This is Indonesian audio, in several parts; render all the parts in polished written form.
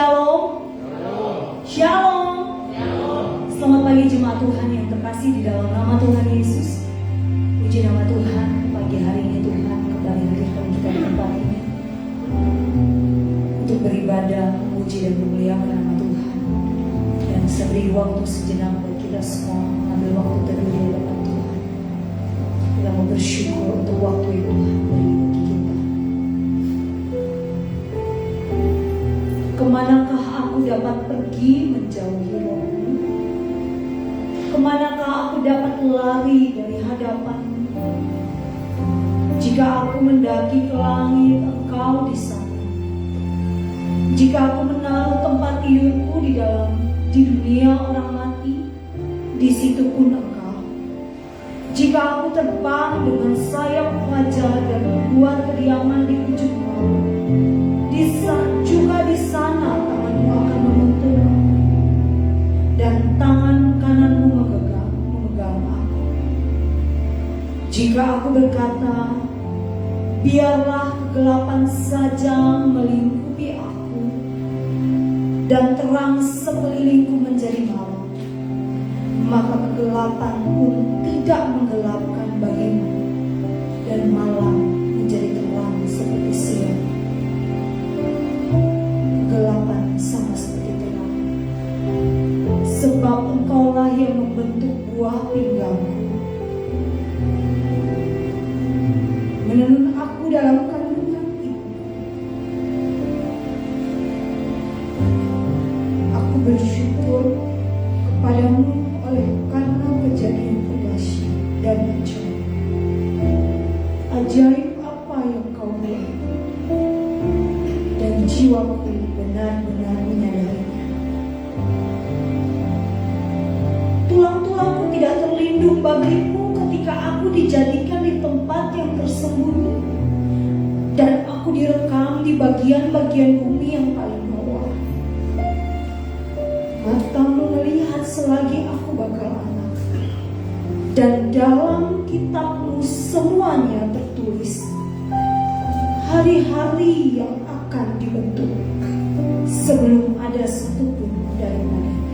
Shalom. Shalom. Selamat pagi jemaat Tuhan yang terkasih di dalam nama Tuhan Yesus. Puji nama Tuhan, pagi hari ini Tuhan kembali hadirkan kita di tempat ini untuk beribadah, memuji dan memuliakan nama Tuhan. Dan seberi waktu sejenak buat kita semua mengambil waktu teduh di hadapan Tuhan. Kita mau bersyukur untuk waktu yang Tuhan beri bagi kita. Kemanakah aku dapat pergi menjauhi rohmu? Kemanakah aku dapat lari dari hadapanmu? Jika aku mendaki ke langit, Engkau di sana. Jika aku menaruh tempat tidurku di dunia orang mati, di situ pun Engkau. Jika aku terbang dengan sayap fajar dan membuat kediaman di ujung laut, juga di sana tanganmu akan menuntun aku, dan tangan kananmu memegang aku. Jika aku berkata, biarlah kegelapan saja melingkupi aku, dan terang sekelilingku menjadi malam, maka kegelapan pun tidak menggelapkan bagimu, dan malam menjadi terang seperti siang. Kegelapan sama seperti terang, sebab Engkaulah yang membentuk buah pinggangku, menenun aku dalam kandungan ibu. Aku bersyukur kepadamu karena kejadianku dahsyat dan ajaib. Ajaib apa yang kau buat, dan jiwaku benar-benar menyadarinya. Tulang-tulangku tidak terlindung bagimu ketika aku dijadikan di tempat yang tersembunyi, dan aku direkam di bagian-bagian bumi yang paling bawah. Matamu melihat selagi aku bakal anak, dan dalam kitabmu semuanya tertulis hari-hari yang akan dibentuk sebelum ada satupun dari mereka.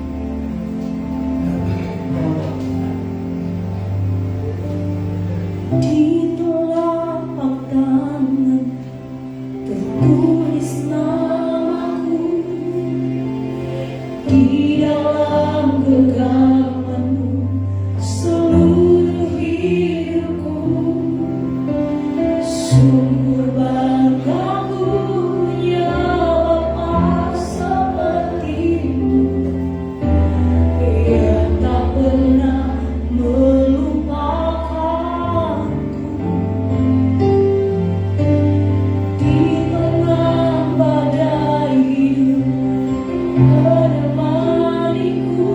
Di telapak tangan tertulis namaku, di dalam genggamanmu seluruh hidupku. Sungguh banggaku punya Bapa sepertimu. Ia tak pernah melupakanku. Di tengah badai hidup menemaniku,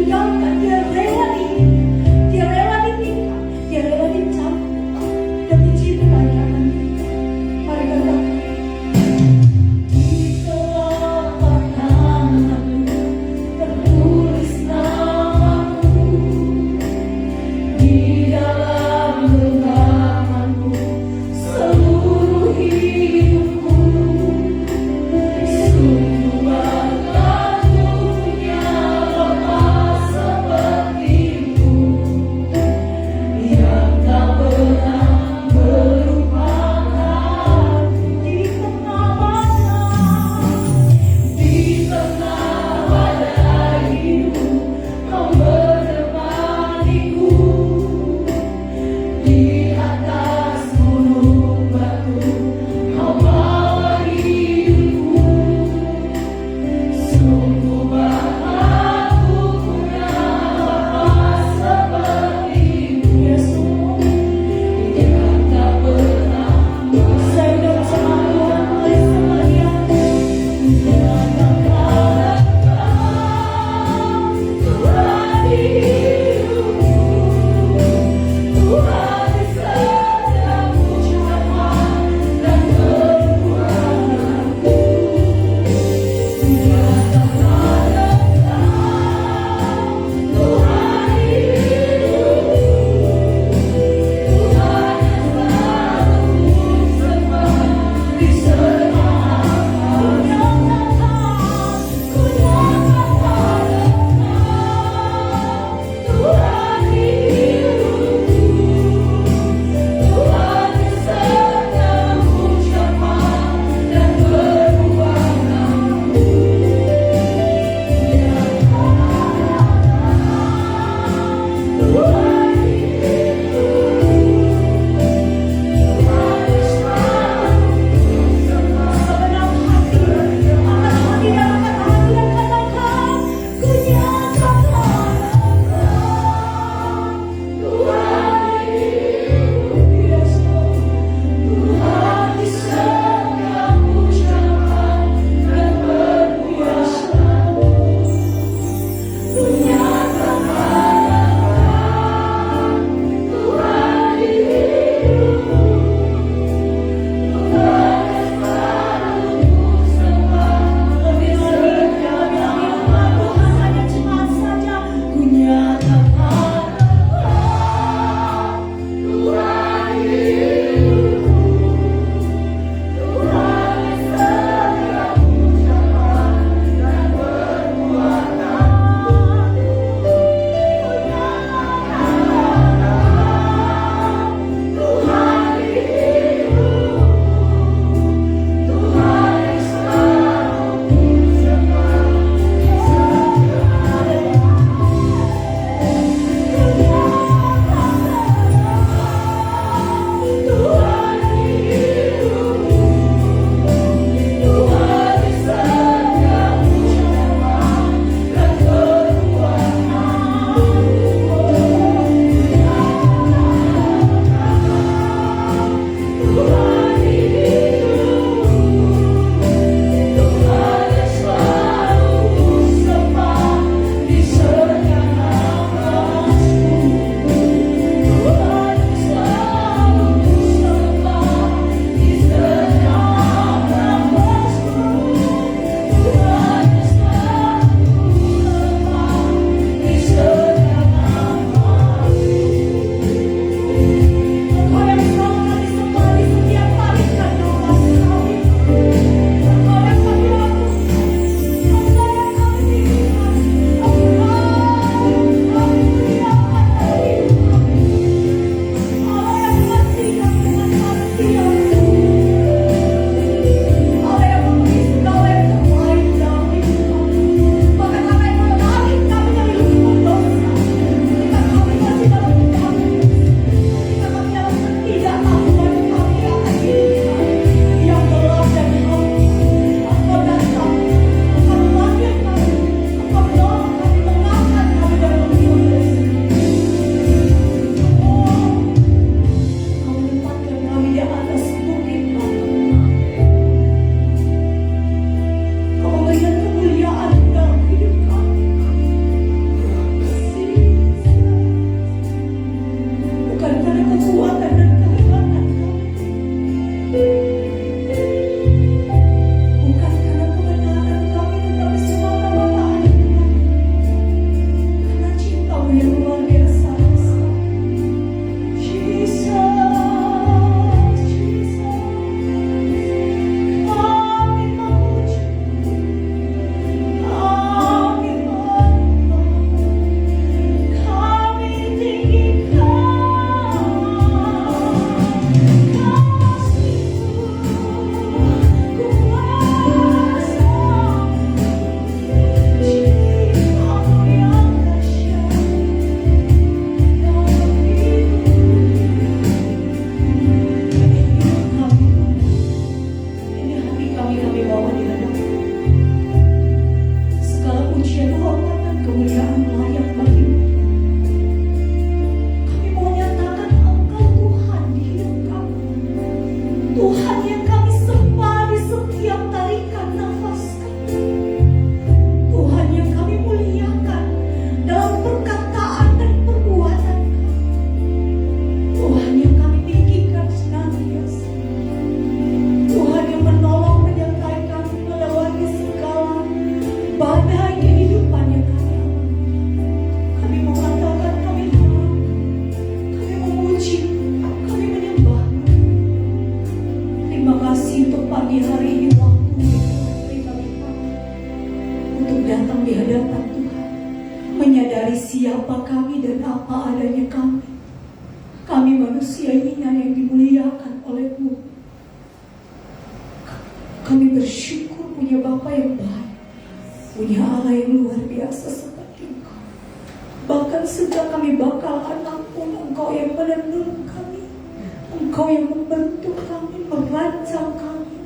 ditinggalkan, dia rela dia rela ditinggal, dia rela dicabut demi cinta yang akan kita. Mari katakan, di telapak tanganmu tertulis namamu, di dalam genggamanmu seluruh hidupku. Sungguh aku punya Bapa sepertimu. menyadari siapa kami dan apa adanya kami. Kami manusia hina yang dimuliakan oleh-Mu. Kami bersyukur punya Bapa yang baik, punya Allah yang luar biasa seperti Engkau. Bahkan sejak kami bakal anak pun Engkau yang menegur kami, Engkau yang membentuk kami, merancang kami.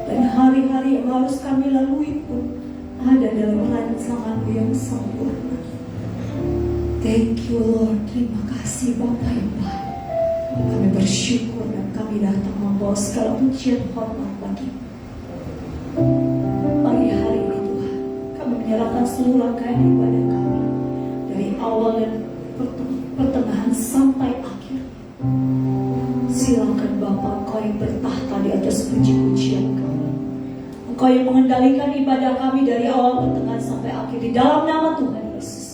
Dan hari-hari yang harus kami lalui pun ada dalam rancangan-Mu yang sempurna. Thank you Lord, terima kasih Bapa yang baik. Kami bersyukur dan kami datang membawa segala pujian hormat bagi pagi hari ini Tuhan. Kami menyerahkan seluruh rangkaian ibadah kami dari awal dan pertengahan sampai akhir. Silakan Bapa, Engkau yang bertahta di atas puji-pujian kami. Engkau yang mengendalikan ibadah kami dari awal, pertengahan sampai akhir. Di dalam nama Tuhan Yesus,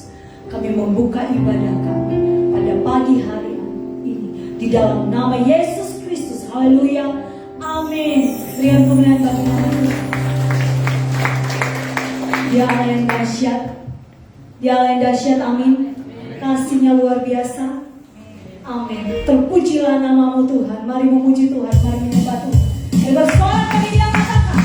kami membuka ibadah kami pada pagi hari ini. Di dalam nama Yesus Kristus. Haleluya. Amin. Berikan kemuliaan bagi nama Tuhan. Dia Allah yang dahsyat. Dia Allah yang dahsyat. Amin. Kasih-Nya luar biasa. Amin. Terpujilah nama-Mu Tuhan. Mari memuji Tuhan. Mari menyembah Tuhan. Bersorak kami yang katakan.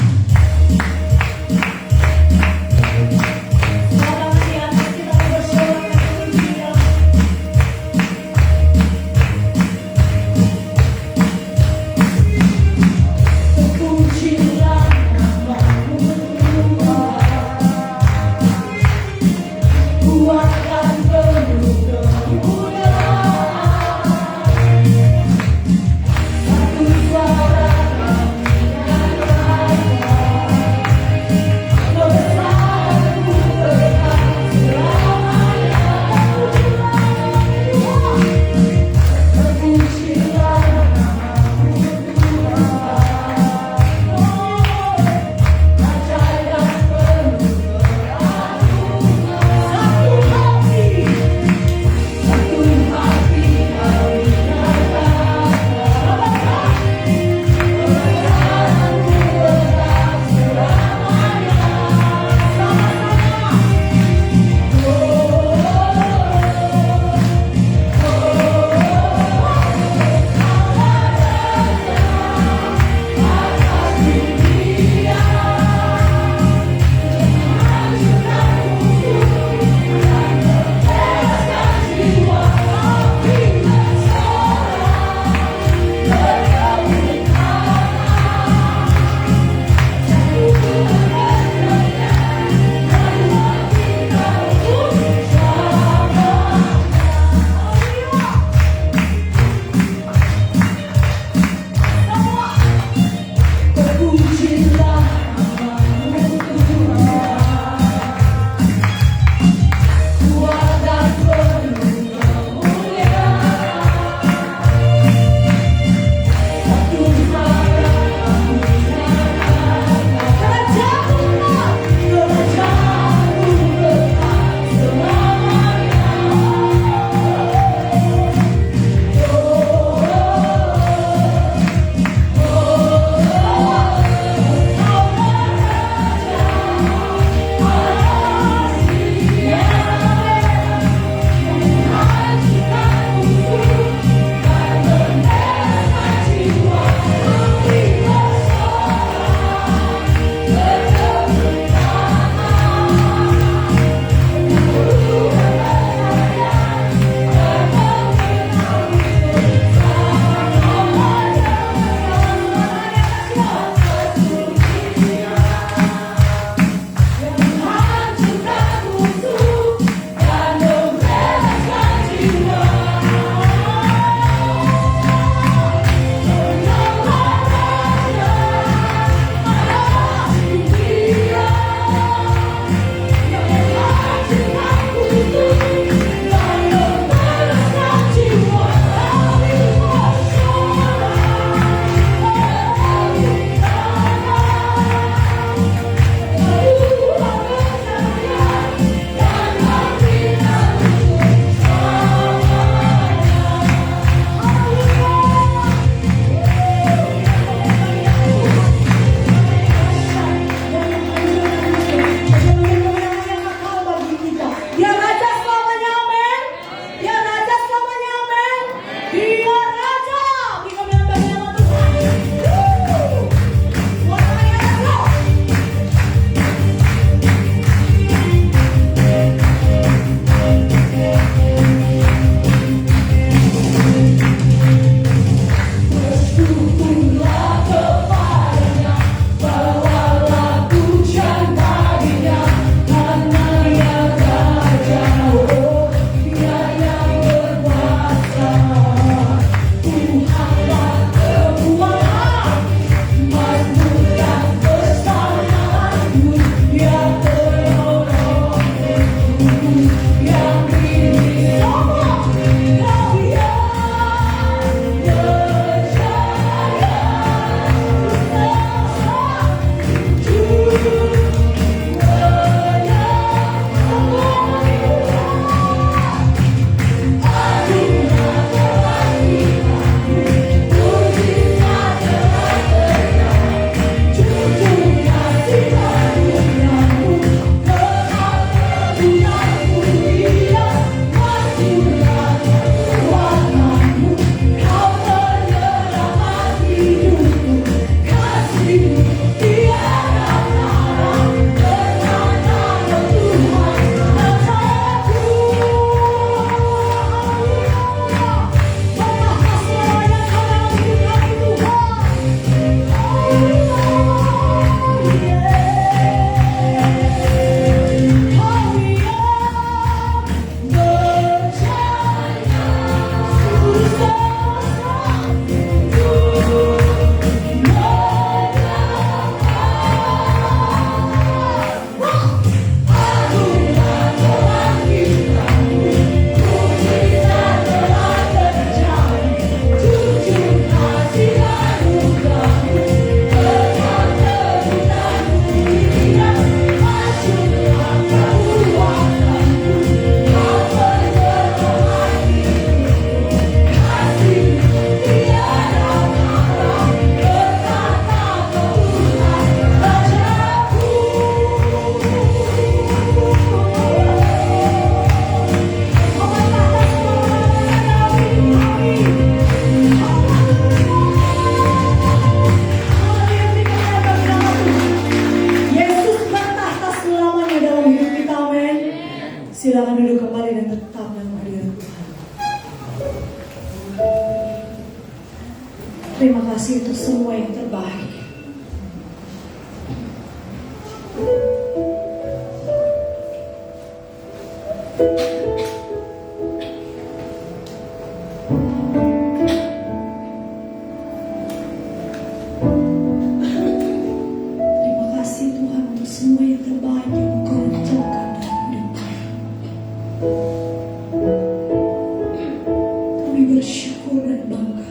kembali dan tetap dalam hadirat Tuhan. Terima kasih untuk semua yang terbaik. Terima kasih Tuhan untuk semua yang terbaik yang Engkau rencanakan dalam hidup kami. Kami bersyukur dan bangga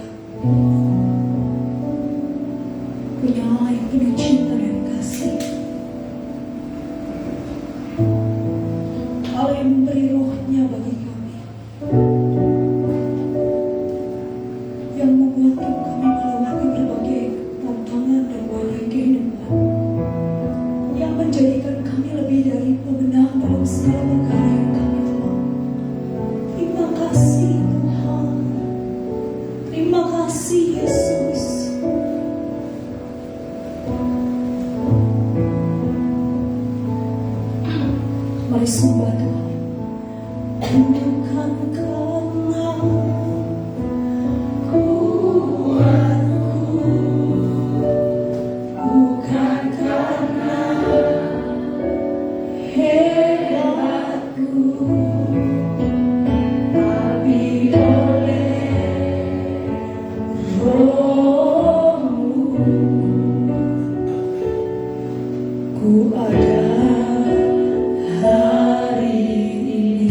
punya Allah yang penuh cinta dan kasih. Allah yang memberi rohnya bagi kami, yang menguatkan kami melewati berbagai tantangan dan badai kehidupan, yang menjadikan kami lebih dari pemenang dalam segala perkara yang kami alami. Terima kasih Tuhan. Terima kasih Yesus. Mari sembah Tuhan. Bukan karena kuatku, bukan karena hebatku, tapi oleh Roh-Mu ku ada hari ini.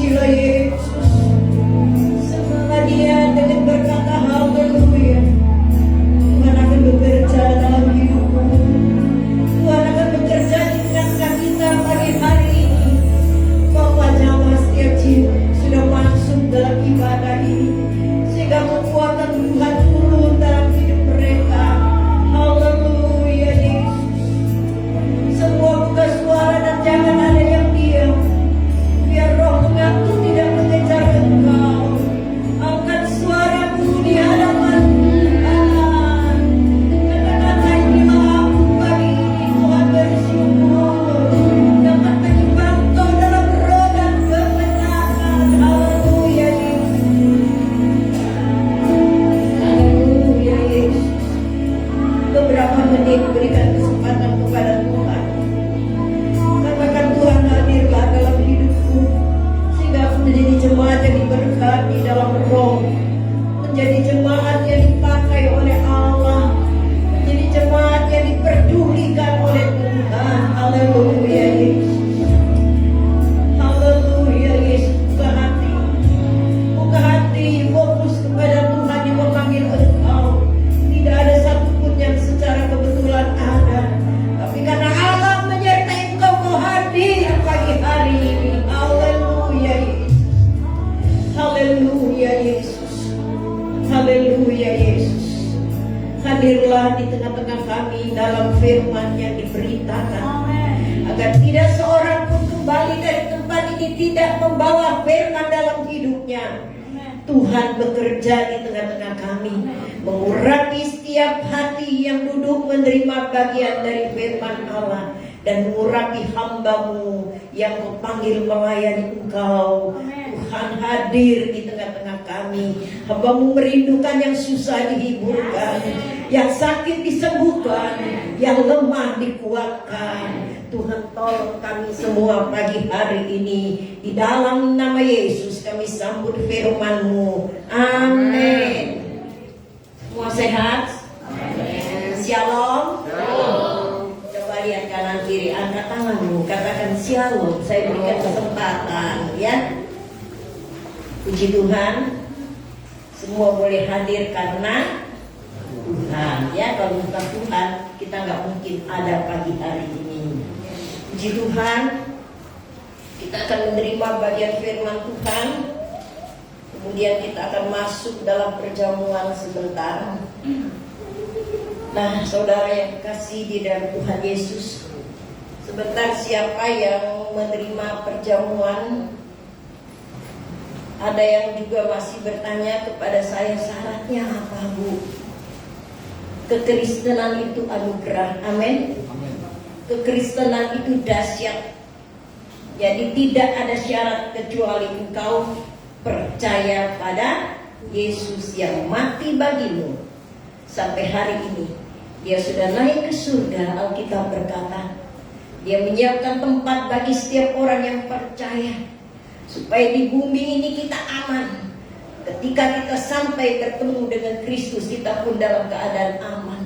kasihlah Yesus. Semangat dia dengan berkata haleluya. Tuhan akan bekerja dalam hidupmu. Tuhan akan bekerja di tengah-tengah kita pagi hari ini. Bahwa nyawa setiap jiwa sudah masuk dalam ibadah ini, sehingga kekuatan Tuhan turun dalam hidup mereka. Haleluya Yesus. Semua buka suara dan jangan ada yang diam. Biar roh mengantuk tidak mengejar engkau. Angkat suaramu di hadapan Tuhan. Kata-kata inilah aku pagi ini Tuhan bersyukur dapat menyimpan Kau dalam roh dan kebenaran. Haleluya Yesus. Haleluya Yesus. Beberapa menit berikan kesempatan kepada Tuhan. Katakan Tuhan hadirlah dalam hidupku, sehingga aku menjadi jemaat yang diberkati dalam roh, menjadi jemaat yang dipakai oleh Allah, menjadi jemaat yang diperdulikan oleh Tuhan. Haleluya Yesus. Haleluya Yesus. Buka hati, fokus kepada Tuhan yang memanggil engkau. Tidak ada satupun yang secara kebetulan ada, tapi karena Allah menyertai engkau, kau hadir pagi hari ini. Haleluya Yesus. Haleluya Yesus. Haleluya Yesus. Hadirlah di tengah-tengah kami dalam firman yang diberitakan, agar tidak seorang pun kembali dari tempat ini tidak membawa firman dalam hidupnya. Tuhan bekerja di tengah-tengah kami, mengurangi setiap hati yang duduk menerima bagian dari firman Allah, dan mengurangi hamba-Mu yang Kau panggil melayani Engkau. Tuhan hadir di tengah-tengah kami. Hamba-Mu merindukan yang susah dihiburkan, yang sakit disembuhkan, yang lemah dikuatkan. Tuhan tolong kami semua pagi hari ini. Di dalam nama Yesus kami sambut firman-Mu. Amin. Semua sehat? Amin. Shalom. Coba lihat kanan kiri, angkat tanganmu, katakan shalom. Saya berikan kesempatan, ya. Puji Tuhan. Semua boleh hadir karena Tuhan, ya. Kalau bukan Tuhan, kita nggak mungkin ada pagi hari ini. Puji Tuhan. Kita akan menerima bagian firman Tuhan. Kemudian kita akan masuk dalam perjamuan sebentar. Nah, saudara yang kasih di dalam Tuhan Yesus, sebentar siapa yang menerima perjamuan? Ada yang juga masih bertanya kepada saya, syaratnya apa, Bu? Kekristenan itu anugerah. Amin. Kekristenan itu dahsyat. Jadi tidak ada syarat kecuali engkau percaya pada Yesus yang mati bagimu. Sampai hari ini Dia sudah naik ke surga. Alkitab berkata, Dia menyiapkan tempat bagi setiap orang yang percaya, supaya di bumi ini kita aman. Ketika kita sampai bertemu dengan Kristus, kita pun dalam keadaan aman.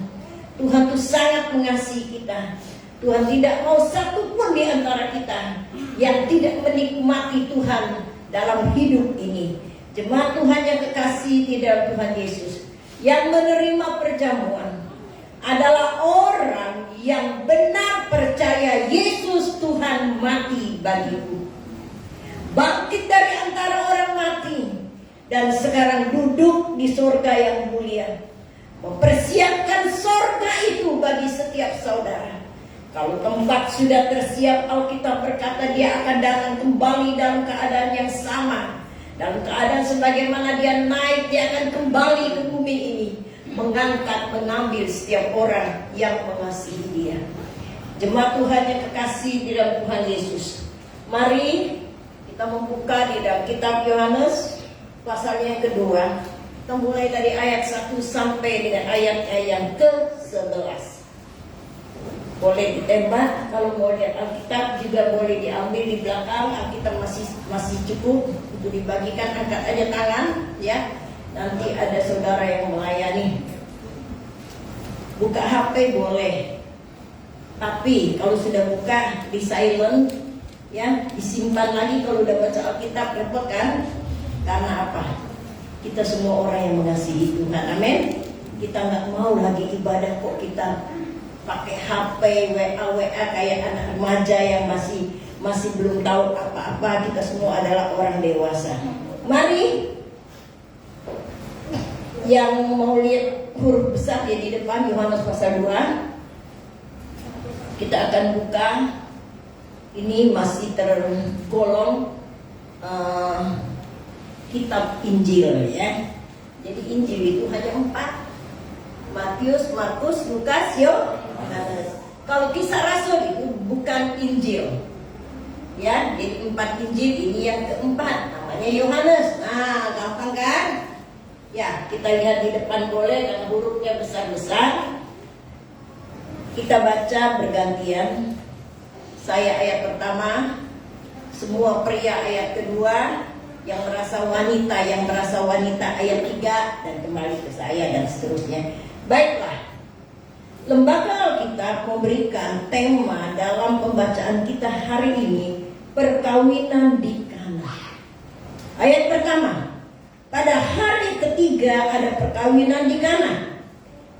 Tuhan itu sangat mengasihi kita. Tuhan tidak mau satu pun di antara kita yang tidak menikmati Tuhan dalam hidup ini. Jemaat Tuhan yang kekasih di dalam Tuhan Yesus, yang menerima perjamuan adalah orang yang benar percaya Yesus Tuhan mati bagiku, bangkit dari antara orang mati, dan sekarang duduk di surga yang mulia, mempersiapkan surga itu bagi setiap saudara. Kalau tempat sudah tersiap, Alkitab berkata Dia akan datang kembali dalam keadaan yang sama. Dalam keadaan sebagaimana Dia naik, Dia akan kembali ke bumi ini, mengangkat, mengambil setiap orang yang mengasihi Dia. Jemaat Tuhan yang kekasih di dalam Tuhan Yesus, mari kita membuka di dalam kitab Yohanes pasalnya yang kedua. Kita mulai dari ayat 1 sampai dengan ayatnya yang ke-11. Boleh ditembak, kalau mau lihat Alkitab juga boleh diambil di belakang. Alkitab masih cukup untuk dibagikan. Angkat aja tangan, ya. Nanti ada saudara yang melayani. Buka HP boleh, tapi kalau sudah buka di silent, ya, di disimpan lagi kalau udah baca Alkitab, repot kan? Karena apa? Kita semua orang yang mengasihi Tuhan, amin. Kita nggak mau lagi ibadah kok kita pakai HP, WA kayak anak remaja yang masih belum tahu apa-apa. Kita semua adalah orang dewasa. Mari, yang mau lihat huruf besar ya di depan, Yohanes pasal 2. Kita akan buka. Ini masih tergolong kitab Injil ya. Jadi Injil itu hanya 4. Matius, Markus, Lukas, Yohanes. Kalau Kisah Rasul itu bukan Injil. Ya, jadi 4 Injil, ini yang keempat, namanya Yohanes. Nah, gampang kan? Ya, kita lihat di depan boleh karena hurufnya besar-besar. Kita baca bergantian. Saya ayat pertama, semua pria ayat kedua, yang merasa wanita ayat 3, dan kembali ke saya dan seterusnya. Baiklah, Lembaga Alkitab memberikan tema dalam pembacaan kita hari ini, perkawinan di Kana. Ayat pertama, pada hari ketiga ada perkawinan di Kana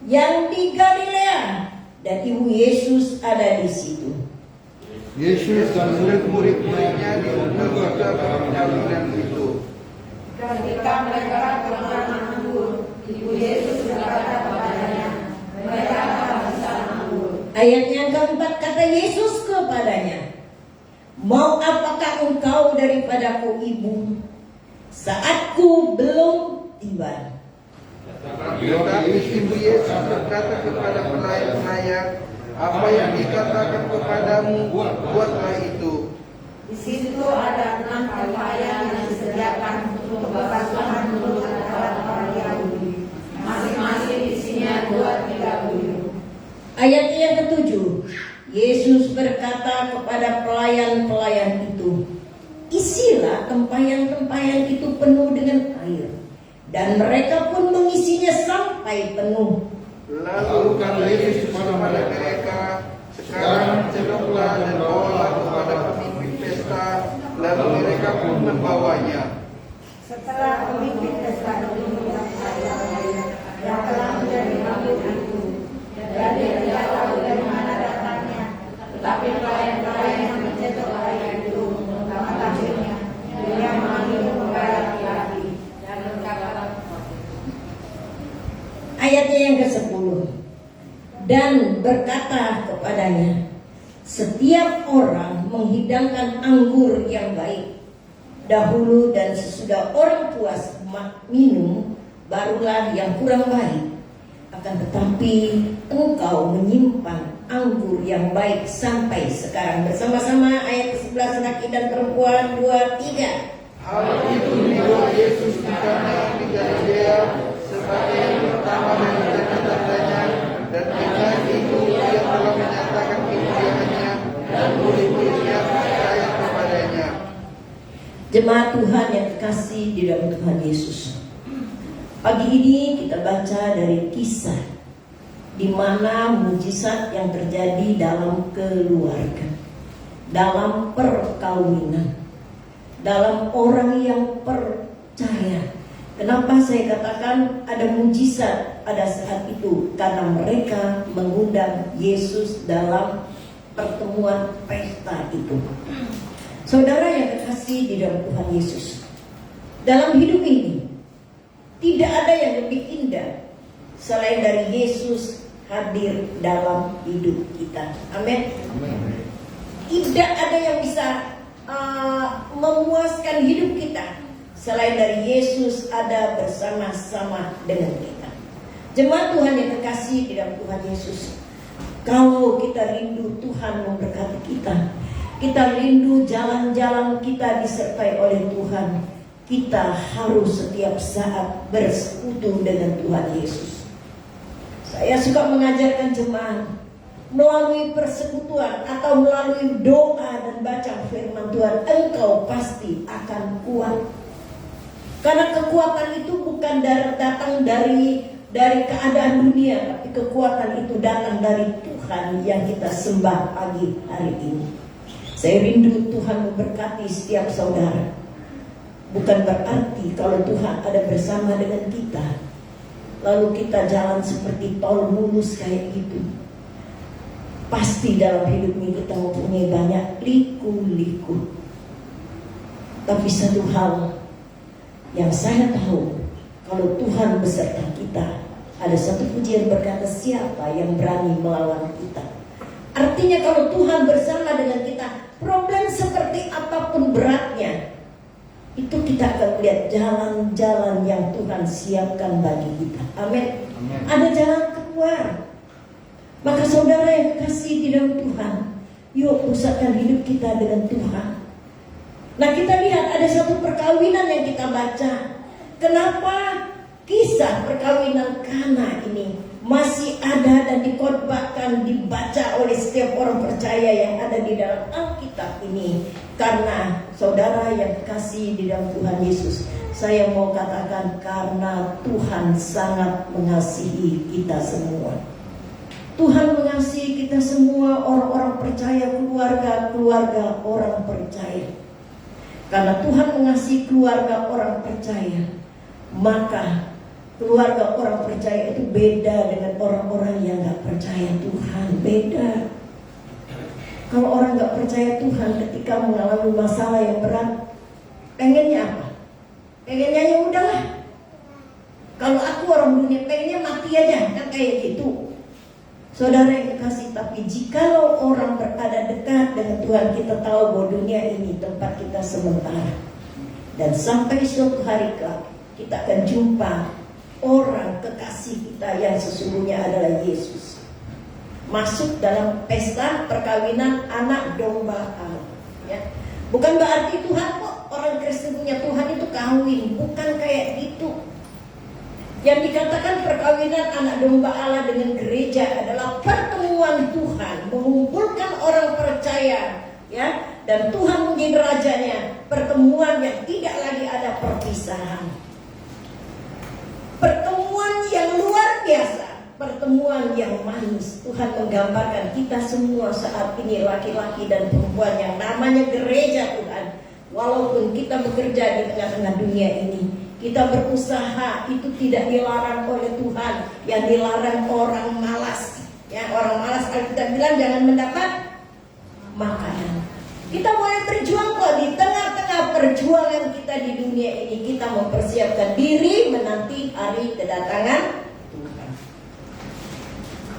yang di Galilea, dan ibu Yesus ada di situ. Yesus dan murid-muridnya diundang ke perkawinan itu. Ketika mereka bermakan anggur, ibu Yesus berkata kepadanya, mereka kehabisan anggur. Ayat yang keempat, kata Yesus kepadanya, mau apakah engkau daripadaku, ibu? Saatku belum tiba. Tetapi ibu Yesus berkata kepada pelayan-pelayan, apa yang dikatakan kepadamu, buatlah itu. Di situ ada 6 tempayan yang disediakan untuk pembasuhan mulut orang Yahudi. Masing-masing isinya 2-3 buyung. Ayat yang ketujuh, Yesus berkata kepada pelayan-pelayan itu, isilah tempayan-tempayan itu penuh dengan air. Dan mereka pun mengisinya sampai penuh. Lalu kata Yesus kepada mereka, sekarang celuplah dan bawalah kepada pemimpin pesta. Lalu mereka pun membawanya. Setelah pemimpin pesta meminum air yang telah menjadi rambut itu, dan dia tidak tahu dari mana datangnya, tetapi pelayan-pelayan yang mencetak air itu mengambilnya. Dia mengambil kepada laki-laki dan berkata, Ayatnya yang ke-10, dan berkata kepadanya, setiap orang menghidangkan anggur yang baik dahulu, dan sesudah orang puas minum, barulah yang kurang baik. Akan tetapi engkau menyimpan anggur yang baik sampai sekarang. Bersama-sama ayat ke-11, laki dan perempuan, 2, 3. Hal itu dibuat Yesus di Kana di Galilea sebagai yang pertama dari tanda-tandanya, dan dengan itu ia telah menyatakan kemuliaannya, dan murid-muridnya percaya kepadanya. Jemaat Tuhan yang terkasih di dalam Tuhan Yesus, pagi ini kita baca dari kisah di mana mujizat yang terjadi dalam keluarga, dalam perkawinan, dalam orang yang percaya. Kenapa saya katakan ada mujizat pada saat itu? Karena mereka mengundang Yesus dalam pertemuan pesta itu. Saudara yang terkasih di dalam Tuhan Yesus, dalam hidup ini tidak ada yang lebih indah selain dari Yesus hadir dalam hidup kita. Amin. Tidak ada yang bisa memuaskan hidup kita selain dari Yesus ada bersama-sama dengan kita. Jemaat Tuhan yang terkasih di dalam Tuhan Yesus, kalau kita rindu Tuhan memberkati kita, kita rindu jalan-jalan kita disertai oleh Tuhan, kita harus setiap saat bersekutu dengan Tuhan Yesus. Saya suka mengajarkan jemaat, melalui persekutuan atau melalui doa dan baca firman Tuhan, engkau pasti akan kuat. Karena kekuatan itu bukan datang dari keadaan dunia, tapi kekuatan itu datang dari Tuhan yang kita sembah pagi hari ini. Saya rindu Tuhan memberkati setiap saudara. Bukan berarti kalau Tuhan ada bersama dengan kita, lalu kita jalan seperti tol mulus kayak gitu. Pasti dalam hidup ini kita mempunyai banyak liku-liku. Tapi satu hal yang saya tahu, kalau Tuhan beserta kita, ada satu pujian berkata, siapa yang berani melawan kita? Artinya kalau Tuhan bersama dengan kita, problem seperti apapun beratnya, itu kita akan lihat jalan-jalan yang Tuhan siapkan bagi kita. Amin. Ada jalan keluar. Maka saudara yang kasih di dalam Tuhan, yuk pusatkan hidup kita dengan Tuhan. Nah, kita lihat ada satu perkawinan yang kita baca. Kenapa kisah perkawinan Kana ini masih ada dan dikhotbahkan, dibaca oleh setiap orang percaya yang ada di dalam Alkitab ini? Karena saudara yang kasih di dalam Tuhan Yesus, saya mau katakan karena Tuhan sangat mengasihi kita semua. Tuhan mengasihi kita semua, orang-orang percaya, keluarga-keluarga orang percaya. Karena Tuhan mengasihi keluarga orang percaya, maka keluarga orang percaya itu beda dengan orang-orang yang gak percaya Tuhan. Beda. Kalau orang gak percaya Tuhan ketika mengalami masalah yang berat, pengennya apa? Pengennya ya udahlah. Kalau aku orang dunia pengennya mati aja, kan kayak gitu. Saudara yang kekasih, tapi jikalau orang berada dekat dengan Tuhan, kita tahu bahwa dunia ini tempat kita sementara. Dan sampai suatu hari kelak kita akan jumpa orang kekasih kita yang sesungguhnya adalah Yesus. Masuk dalam pesta perkawinan anak domba Allah. Ya. Bukan berarti Tuhan kok orang Kristen punya Tuhan itu kawin. Bukan kayak gitu. Yang dikatakan perkawinan anak domba Allah dengan gereja adalah pertemuan Tuhan, mengumpulkan orang percaya, ya, dan Tuhan menjadi rajanya. Pertemuan yang tidak lagi ada perpisahan. Pertemuan yang luar biasa, pertemuan yang manis. Tuhan menggambarkan kita semua saat ini, laki-laki dan perempuan yang namanya gereja Tuhan. Walaupun kita bekerja di tengah-tengah dunia ini, kita berusaha, itu tidak dilarang oleh Tuhan. Yang dilarang orang malas. Ya, orang malas, kita bilang jangan mendapat makanan. Kita boleh berjuang kok. Di tengah-tengah perjuangan kita di dunia ini, kita mempersiapkan diri menanti hari kedatangan Tuhan.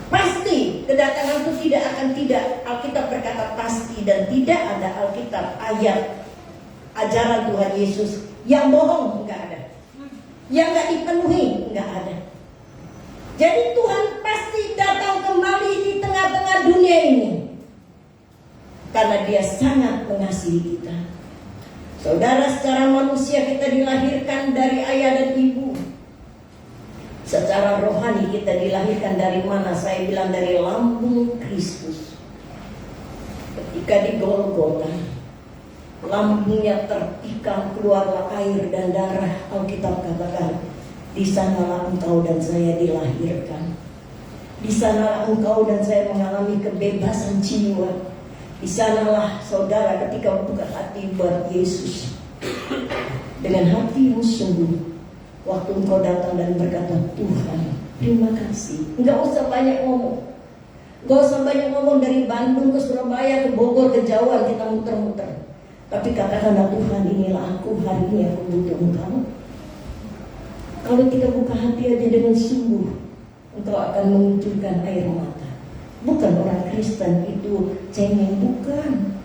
Pasti kedatangan itu tidak akan tidak. Alkitab berkata pasti, dan tidak ada Alkitab ayat ajaran Tuhan Yesus yang bohong, enggak ada. Yang gak dipenuhi, enggak ada. Jadi Tuhan pasti datang kembali di tengah-tengah dunia ini, karena Dia sangat mengasihi kita. Saudara, secara manusia kita dilahirkan dari ayah dan ibu. Secara rohani kita dilahirkan dari mana? Saya bilang dari lambung Kristus. Ketika di Golgota, lambungnya tertikam, keluarlah air dan darah. Alkitab katakan, di sanalah engkau dan saya dilahirkan. Di sanalah engkau dan saya mengalami kebebasan jiwa. Di sanalah saudara ketika membuka hati buat Yesus dengan hatimu sungguh, waktu engkau datang dan berkata, Tuhan, terima kasih. Enggak usah banyak ngomong. Enggak usah banyak ngomong dari Bandung ke Surabaya, ke Bogor, ke Jawa, kita muter-muter. Tapi katakanlah, Tuhan, inilah aku, hari ini aku butuh engkau. Kalau kita buka hati aja dengan sungguh, engkau akan mengucurkan air mata. Bukan orang Kristen itu cengeng, bukan.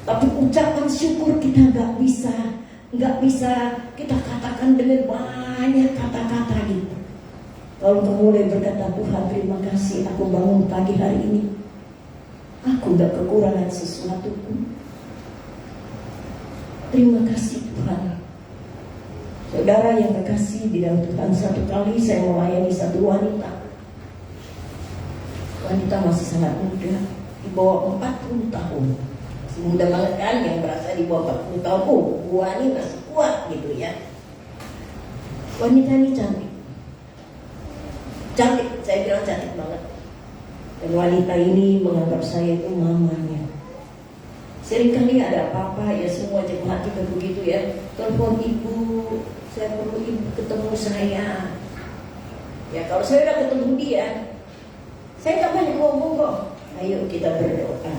Tapi ucapan syukur kita nggak bisa kita katakan dengan banyak kata-kata gitu. Kalau kamu mulai berkata, Tuhan terima kasih, aku bangun pagi hari ini, aku gak kekurangan sesuatu pun. Terima kasih Tuhan. Saudara yang terkasih di dalam Tuhan, satu kali saya melayani satu wanita. Wanita masih sangat muda, di bawah 40 tahun. Masih muda banget kan, yang berasa di bawah 40 tahun. Oh, gua ini masih kuat gitu ya. Wanita ini cantik. Cantik, saya bilang cantik banget. Dan wanita ini menganggap saya itu mamanya. Seringkali ada apa-apa ya, semua jemaat juga begitu ya. Telepon ibu, saya perlu ibu ketemu saya. Ya kalau saya udah ketemu dia, saya nggak banyak ngomong kok. Ayo kita berdoa.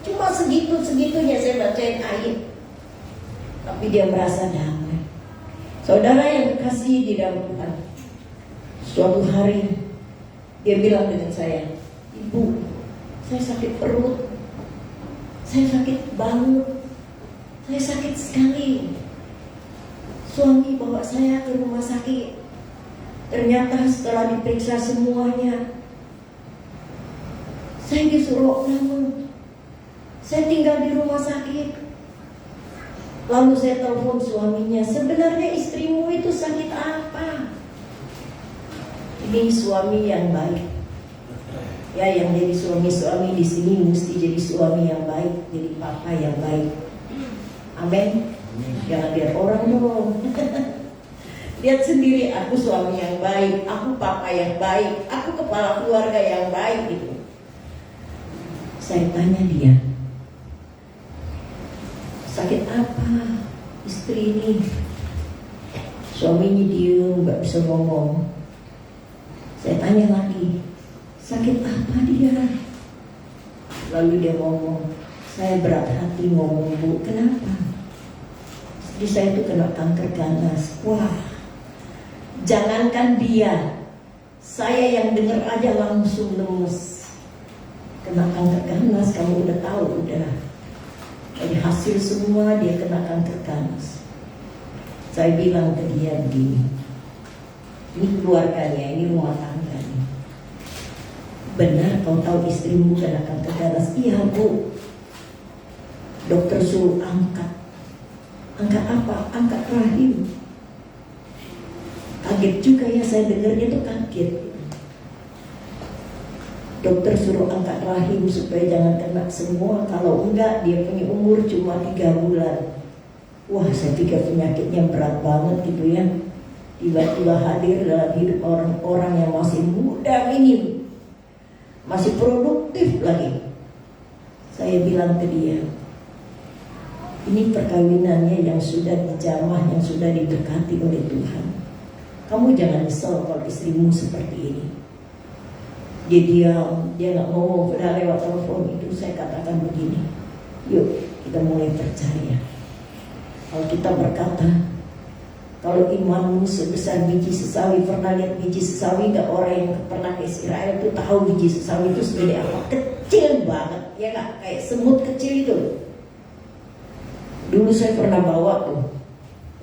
Cuma segitunya saya bacain ayat, tapi dia merasa damai. Saudara yang kekasih di dalam Tuhan, suatu hari dia bilang dengan saya, ibu, saya sakit perut, saya sakit banget, saya sakit sekali. Suami bawa saya ke rumah sakit. Ternyata setelah diperiksa semuanya, saya disuruh namun saya tinggal di rumah sakit. Lalu saya telepon suaminya, sebenarnya istrimu itu sakit apa? Ini suami yang baik. Ya, yang jadi suami-suami di sini mesti jadi suami yang baik, jadi papa yang baik. Amin. Jangan lihat orang dong. Lihat sendiri, aku suami yang baik, aku papa yang baik, aku kepala keluarga yang baik gitu. Saya tanya dia, sakit apa istri ini? Suaminya diem, gak bisa ngomong. Saya tanya lagi, sakit apa dia? Lalu dia ngomong, saya berat hati ngomong, bu, kenapa? Istri saya itu kena kanker ganas. Wah, jangankan dia, saya yang dengar aja langsung lemes. Kena kanker ganas, kamu udah tahu, udah. Dari hasil semua dia kena kanker ganas. Saya bilang ke dia begini, ini keluarganya, ini rumah tangganya. Benar kau tahu istrimu kena kanker ganas? Iya bu. Dokter suruh angkat. Angkat apa? Angkat rahim. Kaget juga ya, saya dengarnya tuh kaget. Dokter suruh angkat rahim supaya jangan kena semua. Kalau enggak dia punya umur cuma 3 bulan. Wah, saya pikir penyakitnya berat banget gitu ya. Tiba-tiba hadir dalam hidup orang-orang yang masih muda minim, masih produktif lagi. Saya bilang ke dia, ini perkawinannya yang sudah dijamah, yang sudah diberkati oleh Tuhan. Kamu jangan nyesel kalau istrimu seperti ini. Dia diam, dia nggak ngomong. Pada lewat telepon itu saya katakan begini, yuk kita mulai percaya. Kalau kita berkata, kalau imanmu sebesar biji sesawi, pernah lihat biji sesawi nggak? Orang yang pernah ke Israel itu tahu biji sesawi itu segede apa? Kecil banget, ya nggak? Kayak semut kecil itu. Dulu saya pernah bawa tuh.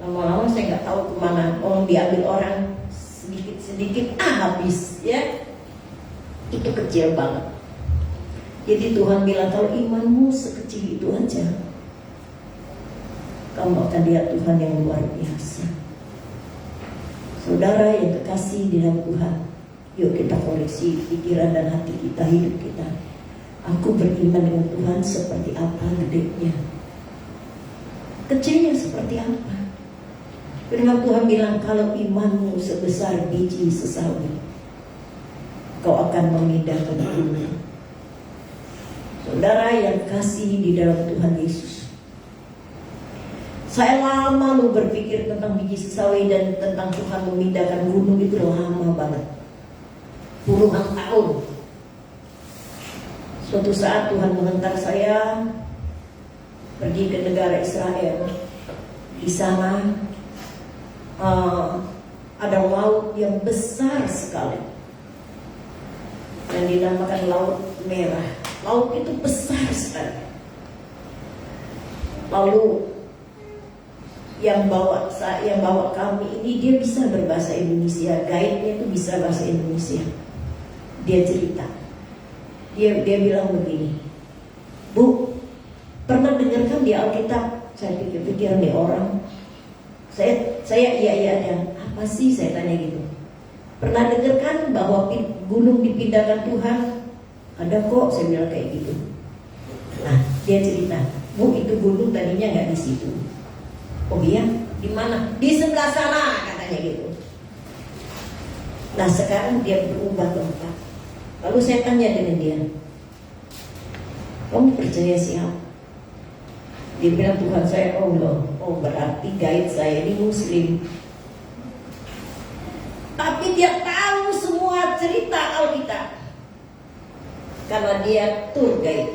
Lama-lama saya nggak tahu kemana. Diambil orang sedikit-sedikit, habis ya. Itu kecil banget. Jadi Tuhan bilang kalau imanmu sekecil itu aja, kamu akan lihat Tuhan yang luar biasa. Saudara yang kekasih di dalam Tuhan, yuk kita koreksi pikiran dan hati kita, hidup kita. Aku beriman dengan Tuhan seperti apa gedenya? Kecilnya seperti apa? Firman Tuhan bilang kalau imanmu sebesar biji sesawi, kau akan memindahkan gunung. Saudara yang kasih di dalam Tuhan Yesus, saya lama lu berpikir tentang biji sesawi dan tentang Tuhan memindahkan gunung itu lama banget, puluhan tahun. Suatu saat Tuhan menghantar saya pergi ke negara Israel. Di sana ada laut yang besar sekali dan dinamakan Laut Merah. Laut itu besar sekali. Lalu yang bawa kami ini dia bisa berbahasa Indonesia, guide-nya itu bisa bahasa Indonesia. Dia cerita, dia bilang begini, Bu, pernah dengarkan di Alkitab? Saya pikir-pikir nih orang, saya iya ada. Apa sih saya tanya gitu? Pernah dengarkan bahwa gunung dipindahkan Tuhan? Ada kok, saya bilang kayak gitu. Nah, dia cerita, Bu, itu gunung tadinya nggak di situ. Oh iya, di mana? Di sebelah sana, katanya gitu. Nah, sekarang dia berubah tempat. Lalu saya tanya dengan dia, kamu percaya siapa? Dia bilang Tuhan saya Allah. Oh berarti guide saya ini Muslim. Tapi dia tahu semua cerita Alkitab karena dia tour guide.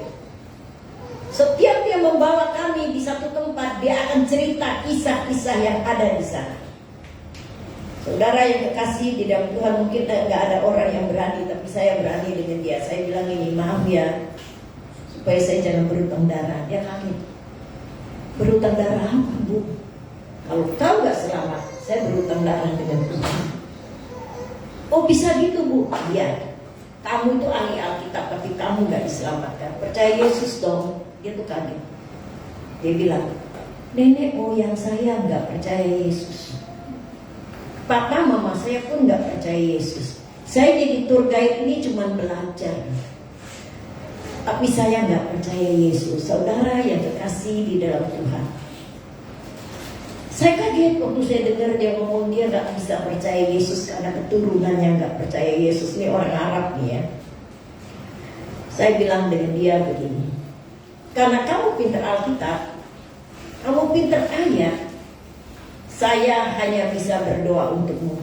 Setiap dia membawa kami di satu tempat, dia akan cerita kisah-kisah yang ada di sana. Saudara yang kekasih di dalam Tuhan, mungkin nggak ada orang yang berani, tapi saya berani dengan dia. Saya bilang ini, maaf ya, supaya saya jangan berutang darah. Dia kaget. Berutang darah apa, Bu? Kalau kau gak selamat, saya berutang darah dengan Tuhan. Oh bisa gitu, Bu? Iya. Kamu itu ahli Alkitab, tapi kamu gak diselamatkan. Percaya Yesus dong. Dia tuh kaget. Dia bilang, nenek moyang saya gak percaya Yesus. Papa mama saya pun gak percaya Yesus. Saya jadi tour guide ini cuma belajar. Tapi saya gak percaya Yesus. Saudara yang kekasih di dalam Tuhan, saya kaget waktu saya dengar dia ngomong dia gak bisa percaya Yesus karena keturunannya gak percaya Yesus. Ini orang Arab nih ya. Saya bilang dengan dia begini, karena kamu pintar Alkitab, kamu pintar ayat, saya hanya bisa berdoa untukmu.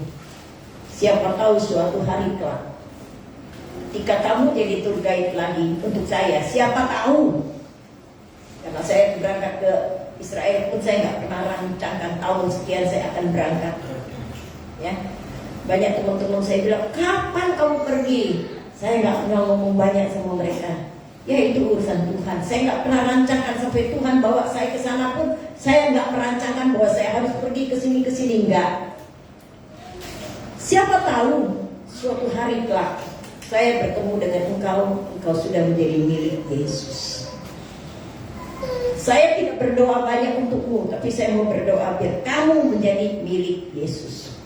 Siapa tahu suatu hari kelak ketika kamu jadi tour guide lagi untuk saya, siapa tahu. Karena saya berangkat ke Israel pun saya nggak pernah rancangkan tahun sekian saya akan berangkat. Ya, banyak teman-teman saya bilang, kapan kamu pergi? Saya nggak pernah ngomong banyak sama mereka. Ya itu urusan Tuhan. Saya nggak pernah rancangkan sampai Tuhan bawa saya ke sana pun saya nggak merancangkan bahwa saya harus pergi ke sini enggak. Siapa tahu suatu hari kelak saya bertemu dengan engkau sudah menjadi milik Yesus. Saya tidak berdoa banyak untukmu, tapi saya mau berdoa biar kamu menjadi milik Yesus.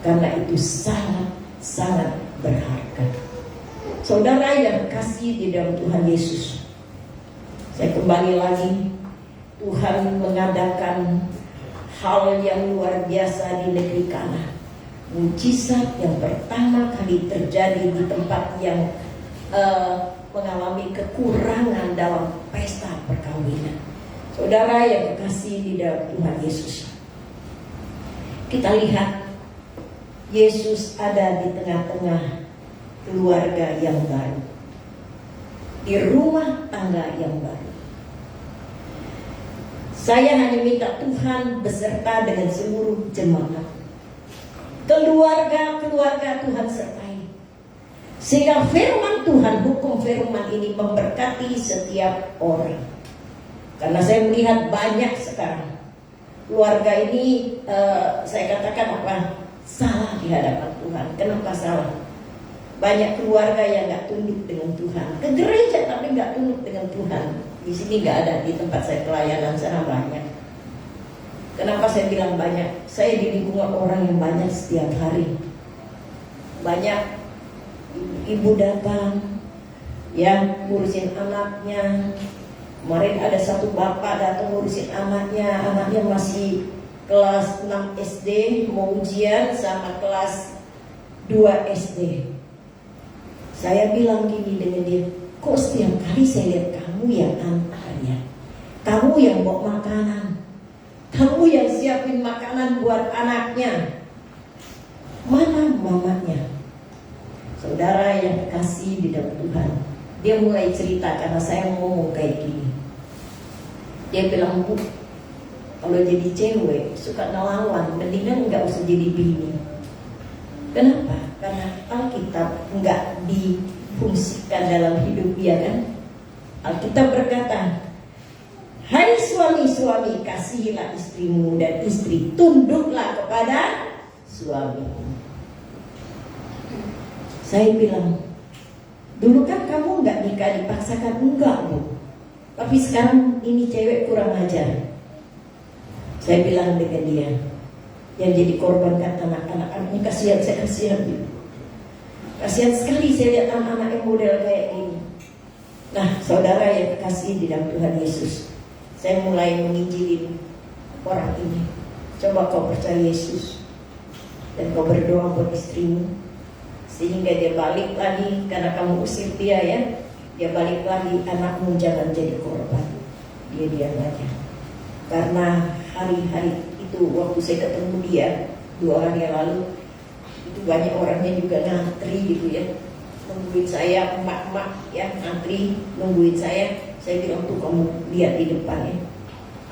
Karena itu sangat berharga. Saudara yang kasih di dalam Tuhan Yesus, saya kembali lagi, Tuhan mengadakan hal yang luar biasa di negeri Kana. Mujizat yang pertama kali terjadi di tempat yang mengalami kekurangan dalam pesta perkawinan. Saudara yang kekasih di dalam Tuhan Yesus, kita lihat Yesus ada di tengah-tengah keluarga yang baru, di rumah tangga yang baru. Saya hanya minta Tuhan beserta dengan seluruh jemaat, keluarga Tuhan sertai, sehingga firman Tuhan, hukum firman ini memberkati setiap orang. Karena saya melihat banyak sekarang keluarga ini, saya katakan apa, salah di hadapan Tuhan. Kenapa salah? Banyak keluarga yang gak tunduk dengan Tuhan, ke gereja tapi gak tunduk dengan Tuhan. Di sini gak ada, di tempat saya pelayanan sana banyak. Kenapa saya bilang banyak? Saya di lingkungan orang yang banyak setiap hari. Banyak ibu datang, yang ngurusin anaknya. Kemarin ada satu bapak datang ngurusin anaknya masih kelas 6 SD, mau ujian sama kelas 2 SD. Saya bilang gini dengan dia, kok setiap kali saya lihat kamu yang antarnya, kamu yang bawa makanan, kamu yang siapin makanan buat anaknya, mana mamanya? Saudara yang kasih di dalam Tuhan, dia mulai cerita karena saya ngomong kayak gini. Dia bilang, Bu, kalau jadi cewek suka ngelawan, mendingan nggak usah jadi bini. Kenapa? Karena Alkitab nggak difungsikan dalam hidup dia kan. Alkitab berkata, hai suami-suami, kasihilah istrimu, dan istri tunduklah kepada suami. Saya bilang, dulu kan kamu nggak nikah dipaksakan, enggak Bu. Tapi sekarang ini cewek kurang ajar. Saya bilang dengan dia, yang jadi korban kan anak-anak ini, kasihan, saya kasihan. Kasihan sekali saya lihat anak-anak yang model kayak ini. Nah, saudara yang kasih di dalam Tuhan Yesus, saya mulai menginjilin orang ini. Coba kau percaya Yesus dan kau berdoa buat istrimu, sehingga dia balik lagi. Karena kamu usir dia ya, dia balik lagi, anakmu jangan jadi korban. dia diam aja. Karena hari-hari itu waktu saya ketemu dia 2 hari yang lalu, itu banyak orangnya juga ngantri gitu ya, nungguin saya, emak-emak ya ngantri nungguin saya. Saya bilang tuh kamu lihat di depan ya,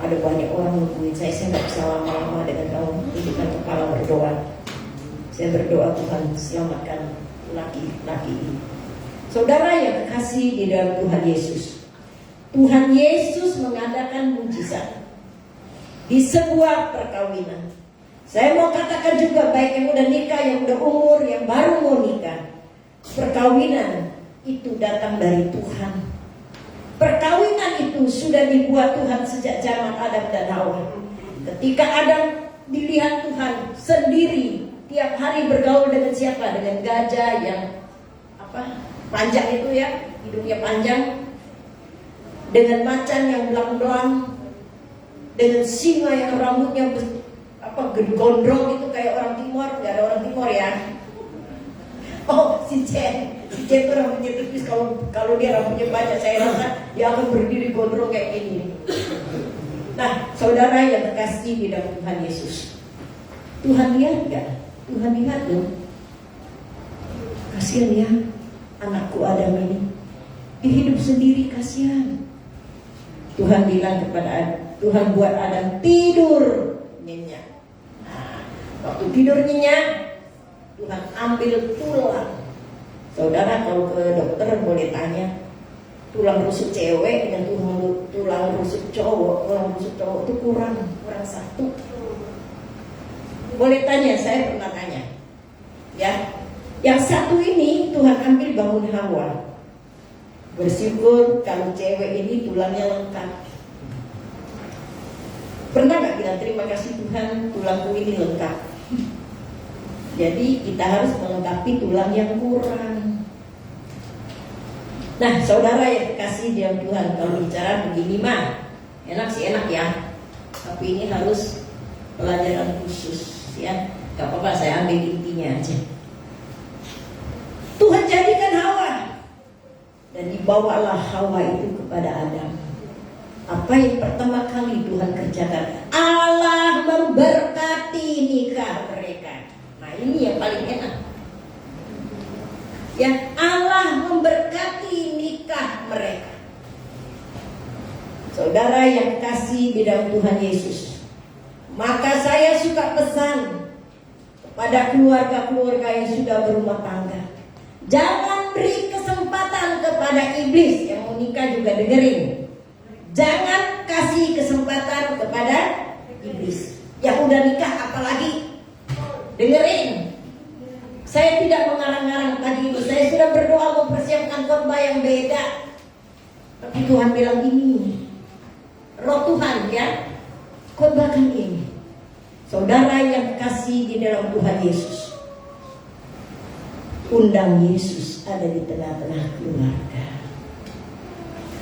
ada banyak orang nungguin saya nggak bisa lama-lama dengan kamu. Tundukkan kepala berdoa. Saya berdoa, Tuhan selamatkan laki-laki ini. Saudara yang kekasih di dalam Tuhan Yesus, Tuhan Yesus mengadakan mujizat di sebuah perkawinan. Saya mau katakan juga, baik yang udah nikah, yang udah umur, yang baru mau nikah, perkawinan itu datang dari Tuhan. Perkawinan itu sudah dibuat Tuhan sejak zaman Adam dan Hawa. Ketika Adam dilihat Tuhan sendiri, tiap hari bergaul dengan siapa? Dengan gajah yang panjang itu ya, hidungnya panjang, dengan macan yang belang-belang, dengan singa yang rambutnya gondrong itu kayak orang Timur. Nggak ada orang Timur ya. Oh, si Jen itu rambutnya tipis. Kalau dia rambutnya banyak, saya rasa dia akan berdiri gondrong kayak gini. Nah, saudara yang terkasih di dalam Tuhan Yesus, Tuhan lihat nggak? Tuhan lihat loh. Kasihan ya anakku Adam ini, dia hidup sendiri, kasihan. Tuhan bilang kepada Adam, Tuhan buat Adam tidur nyenyak. Nah, waktu tidur nyenyak, Tuhan ambil tulang. Saudara kalau ke dokter boleh tanya, tulang rusuk cewek dengan tulang rusuk cowok, itu kurang satu. Boleh tanya, saya pernah tanya. Ya, yang satu ini Tuhan ambil bangun Hawa. Bersyukur kalau cewek ini tulangnya lengkap. Pernah nggak bilang terima kasih Tuhan, tulangku ini lengkap? Jadi kita harus melengkapi tulang yang kurang. Nah, saudara yang dikasih dalam Tuhan, kalau bicara begini mah enak sih, enak ya. Tapi ini harus pelajaran khusus ya. Gak apa-apa, saya ambil intinya aja. Tuhan jadikan Hawa, dan dibawalah Hawa itu kepada Adam. Apa yang pertama kali Tuhan kerjakan? Allah memberkati nikah mereka. Nah, ini yang paling enak. Ya, Allah memberkati nikah mereka. Saudara yang kasih di dalam Tuhan Yesus, maka saya suka pesan kepada keluarga-keluarga yang sudah berumah tangga, jangan beri kesempatan kepada iblis. Yang mau nikah juga dengerin, jangan kasih kesempatan kepada iblis. Yang udah nikah apalagi, dengerin. Saya tidak mengarang-arang pagi ini. Saya sudah berdoa mempersiapkan khotbah yang beda. Tapi Tuhan bilang ini, Roh Tuhan ya, khotbahkan ini. Saudara yang kasih di dalam Tuhan Yesus, undang Yesus ada di tengah-tengah keluarga.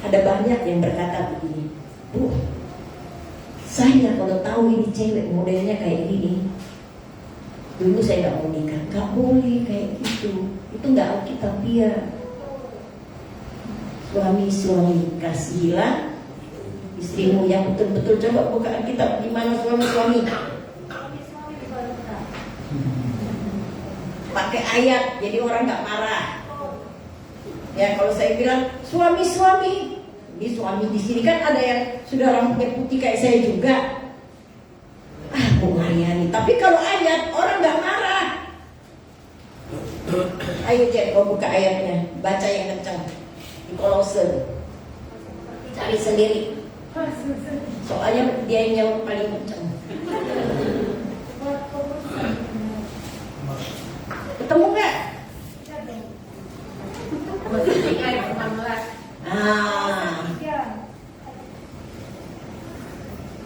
Ada banyak yang berkata begini, Bu, saya kalau tahu ini cewek modelnya kayak gini, dulu saya gak mau nikah. Gak boleh kayak gitu, itu gak alkitabiah. Suami-suami, kasihilah istrimu yang betul-betul. Coba buka Alkitab, gimana suami-suami? Pakai ayat, jadi orang gak marah. Ya, kalau saya bilang suami-suami, ini suami di sini kan ada yang sudah rambutnya putih kayak saya juga. Bu Mariani. Tapi kalau ayat, orang gak marah. Ayo Jen, kau buka ayatnya, baca yang kencang di Kolose. Cari sendiri. Soalnya dia yang paling kencang. Ketemu nggak? Ayat 16.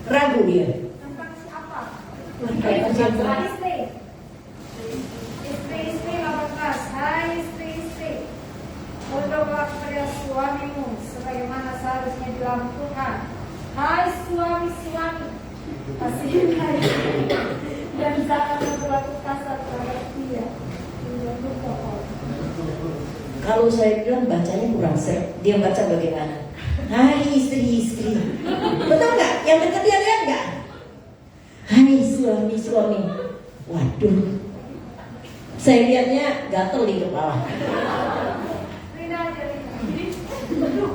Ragu dia. Istri-istri 18. Hai istri-istri, tunduklah kepada suamimu sebagaimana seharusnya di dalam Tuhan. Hai suami-suami, kasihilah dan jangan berlaku kasar terhadap dia. Kalau saya bilang bacanya kurang ser, dia baca bagaimana? Hai istri-istri. Betul nggak? Yang dekat dia lihat nggak? Hai suami-suami. Waduh, saya lihatnya gatel di kepala.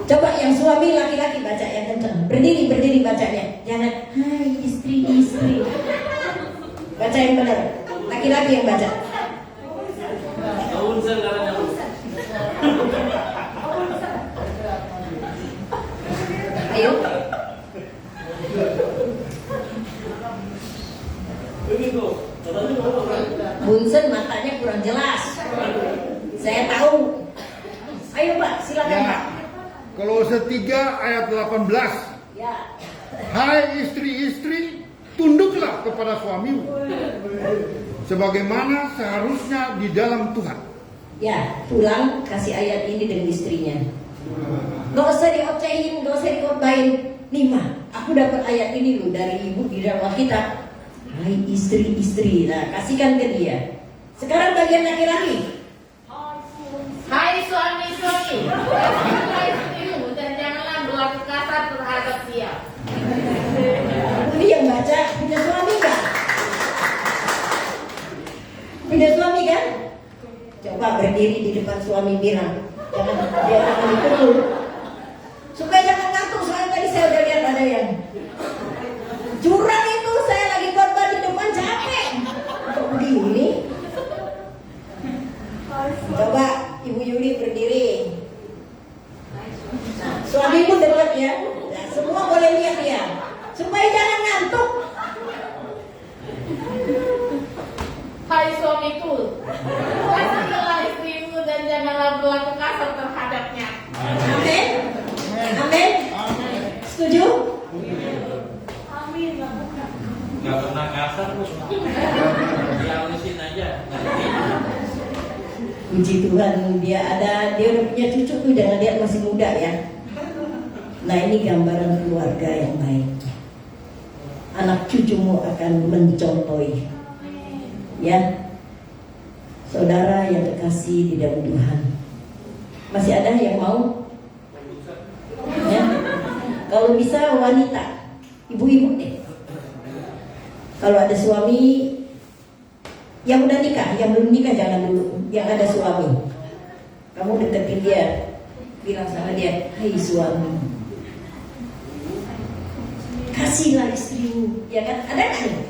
Coba yang suami laki-laki baca yang kenceng. Berdiri bacanya. Jangan hai istri-istri. Baca yang benar. Laki-laki yang baca. Ayo. Bunsen matanya kurang jelas. Saya tahu. Ayo Pak, silakan Ya. Pak. Kolose 3 ayat 18. Ya. Hai istri-istri, tunduklah kepada suamimu sebagaimana seharusnya di dalam Tuhan. Ya, pulang kasih ayat ini dengan istrinya. Gak usah diocehin, gak usah dikobain. Nih Ma, aku dapat ayat ini loh dari ibu di dalam Alkitab. Hai istri-istri, nah kasihkan ke dia. Sekarang bagian laki-laki. Hai suami-suami, jagalah istrimu dan janganlah berlaku kasar terhadap dia. Ini yang baca punya suami kan? Punya suami kan? Coba berdiri di depan suami bilang, jangan dipukul, supaya jangan ngantuk. Soalnya tadi saya udah lihat ada yang curang itu. Saya lagi khotbah di depan capek. Kok begini? Coba Ibu Yuli berdiri. Nah, suamimu dekat ya. Nah, semua boleh lihat ya. Supaya jangan ngantuk. Hai suamiku, kasihilah istrimu dan janganlah berlaku kasar terhadapnya. Amin. Amin. Setuju? Gak pernah kasar Bu. Dihalusin aja. Puji Tuhan, dia udah punya cucu tuh, jangan lihat masih muda ya. Nah ini gambaran keluarga yang baik. Anak cucumu akan mencontohi. Ya, saudara yang terkasih di dalam Tuhan, masih ada yang mau? Ya, kalau bisa wanita, ibu-ibu deh. Kalau ada suami yang udah nikah, yang belum nikah jangan dulu. Yang ada suami, kamu deketin dia, bilang sama dia, hai suami, kasihlah istrimu, ya kan? Ada kan?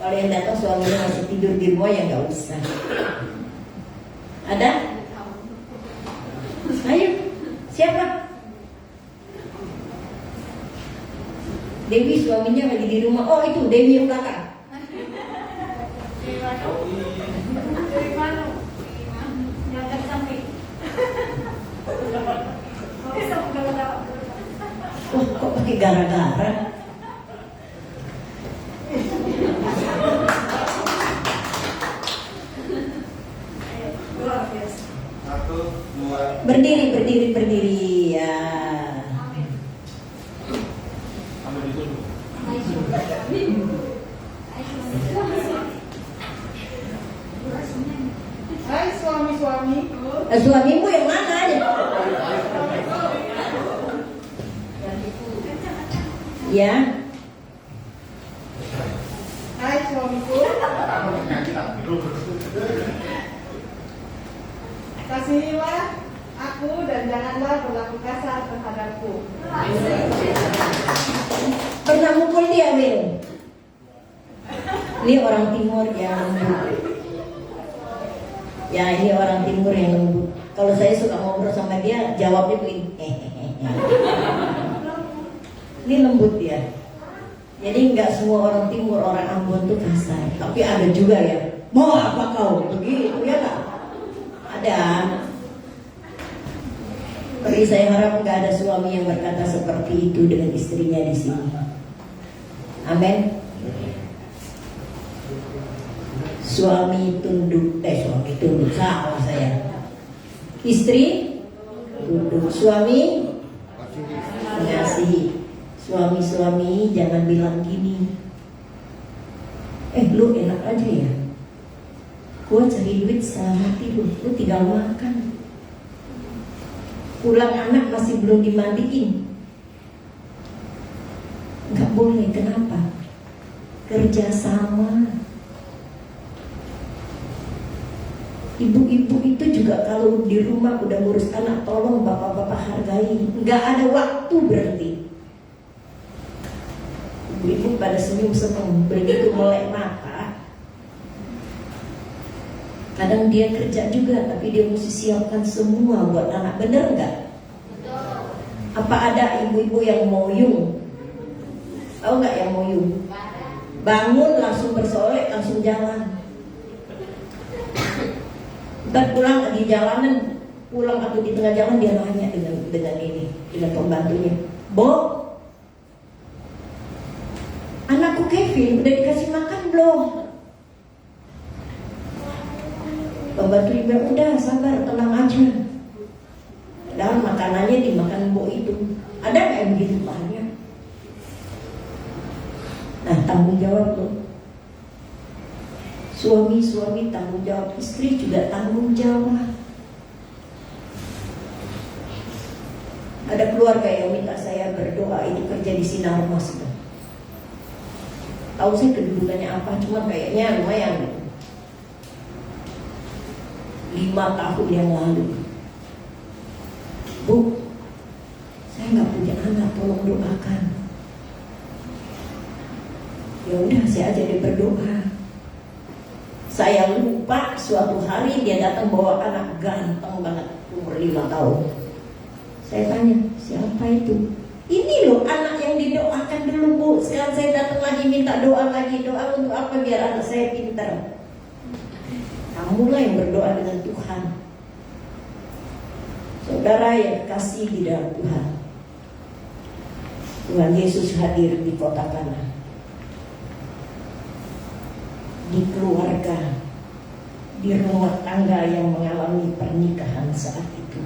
Kalau yang datang suaminya masih tidur di rumah ya nggak usah. Ada? Ayo, siapa? Dewi suaminya lagi di rumah. Oh itu Dewi yang belakang. Dari mana? Yang dari samping. Wah kok pakai gara-gara? Berdiri ya. Hai suami-suami. Suamimu yang mana aja? Ya. Hai suamiku. Kasihilah aku dan janganlah berlaku kasar terhadapku. Pernah mukul dia, Wil? Ini orang timur yang lembut. Ya ini orang timur yang lembut. Kalau saya suka ngobrol sama dia, jawabnya begini. Ini lembut dia. Jadi nggak semua orang timur, orang Ambon tuh kasar. Tapi ada juga ya. Mau apa kau? Begitu ya nggak? Ada. Tapi saya harap nggak ada suami yang berkata seperti itu dengan istrinya di sini. Amin. Suami tunduk, salah saya. Istri tunduk, suami mengasihi. Suami-suami jangan bilang gini, lu enak aja ya, gua cari duit sehati lu tinggal makan. Pulang anak masih belum dimandiin, Nggak boleh, kenapa? Kerjasama. Ibu-ibu itu juga kalau di rumah udah ngurus anak, tolong bapak-bapak hargai. Nggak ada waktu berhenti. Ibu-ibu pada senyum-senyum, begitu melek mata. Kadang dia kerja juga, tapi dia mesti siapkan semua buat anak. Bener nggak? Apa ada ibu-ibu yang moyung? Tahu nggak yang moyung? Bangun langsung bersolek, langsung jalan. Ntar pulang di jalanan, pulang atau di tengah jalan dia nanya dengan pembantunya, "Bo, anakku Kevin udah dikasih makan belum?" Pembantu bilang, "Udah, sabar, tenang aja." Padahal makanannya dimakan Bo itu. Ada nggak yang begitu banyak? Nah, tanggung jawab tuh. Suami tanggung jawab, istri juga tanggung jawab. Ada keluarga yang minta saya berdoa itu kerja di Sinar Mas. Tahu saya kedudukannya apa, cuma kayaknya lumayan. 5 tahun yang lalu, "Bu, saya nggak punya anak, tolong doakan." Ya udah, saya aja dia berdoa. Saya lupa suatu hari dia datang bawa anak ganteng banget, umur 5 tahun. Saya tanya, "Siapa itu?" "Ini loh anak yang didoakan dulu, Bu. Sekarang saya datang lagi minta doa lagi. Doa untuk apa? Biar anak saya pintar." Kamulah yang berdoa dengan Tuhan. Saudara yang kasih di dalam Tuhan, Tuhan Yesus hadir di kota Kana, di keluarga, di rumah tangga yang mengalami pernikahan saat itu.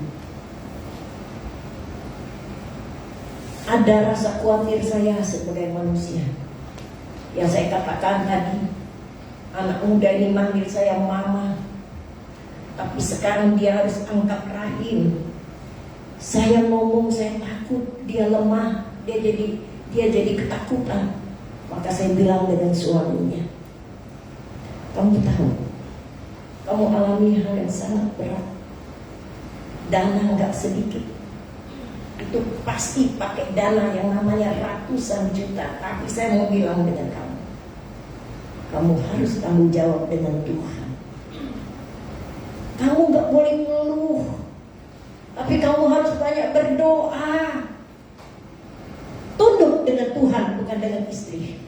Ada rasa khawatir saya sebagai manusia. Yang saya katakan tadi, anak muda ini manggil saya mama, tapi sekarang dia harus angkat rahim. Saya ngomong, saya takut, dia lemah, dia jadi ketakutan. Maka saya bilang dengan suaminya, "Kamu tahu, kamu alami hal yang sangat berat. Dana nggak sedikit. Itu pasti pakai dana yang namanya ratusan juta. Tapi saya mau bilang dengan kamu, kamu harus tanggung jawab dengan Tuhan. Kamu nggak boleh ngeluh, tapi kamu harus banyak berdoa. Tunduk dengan Tuhan, bukan dengan istri.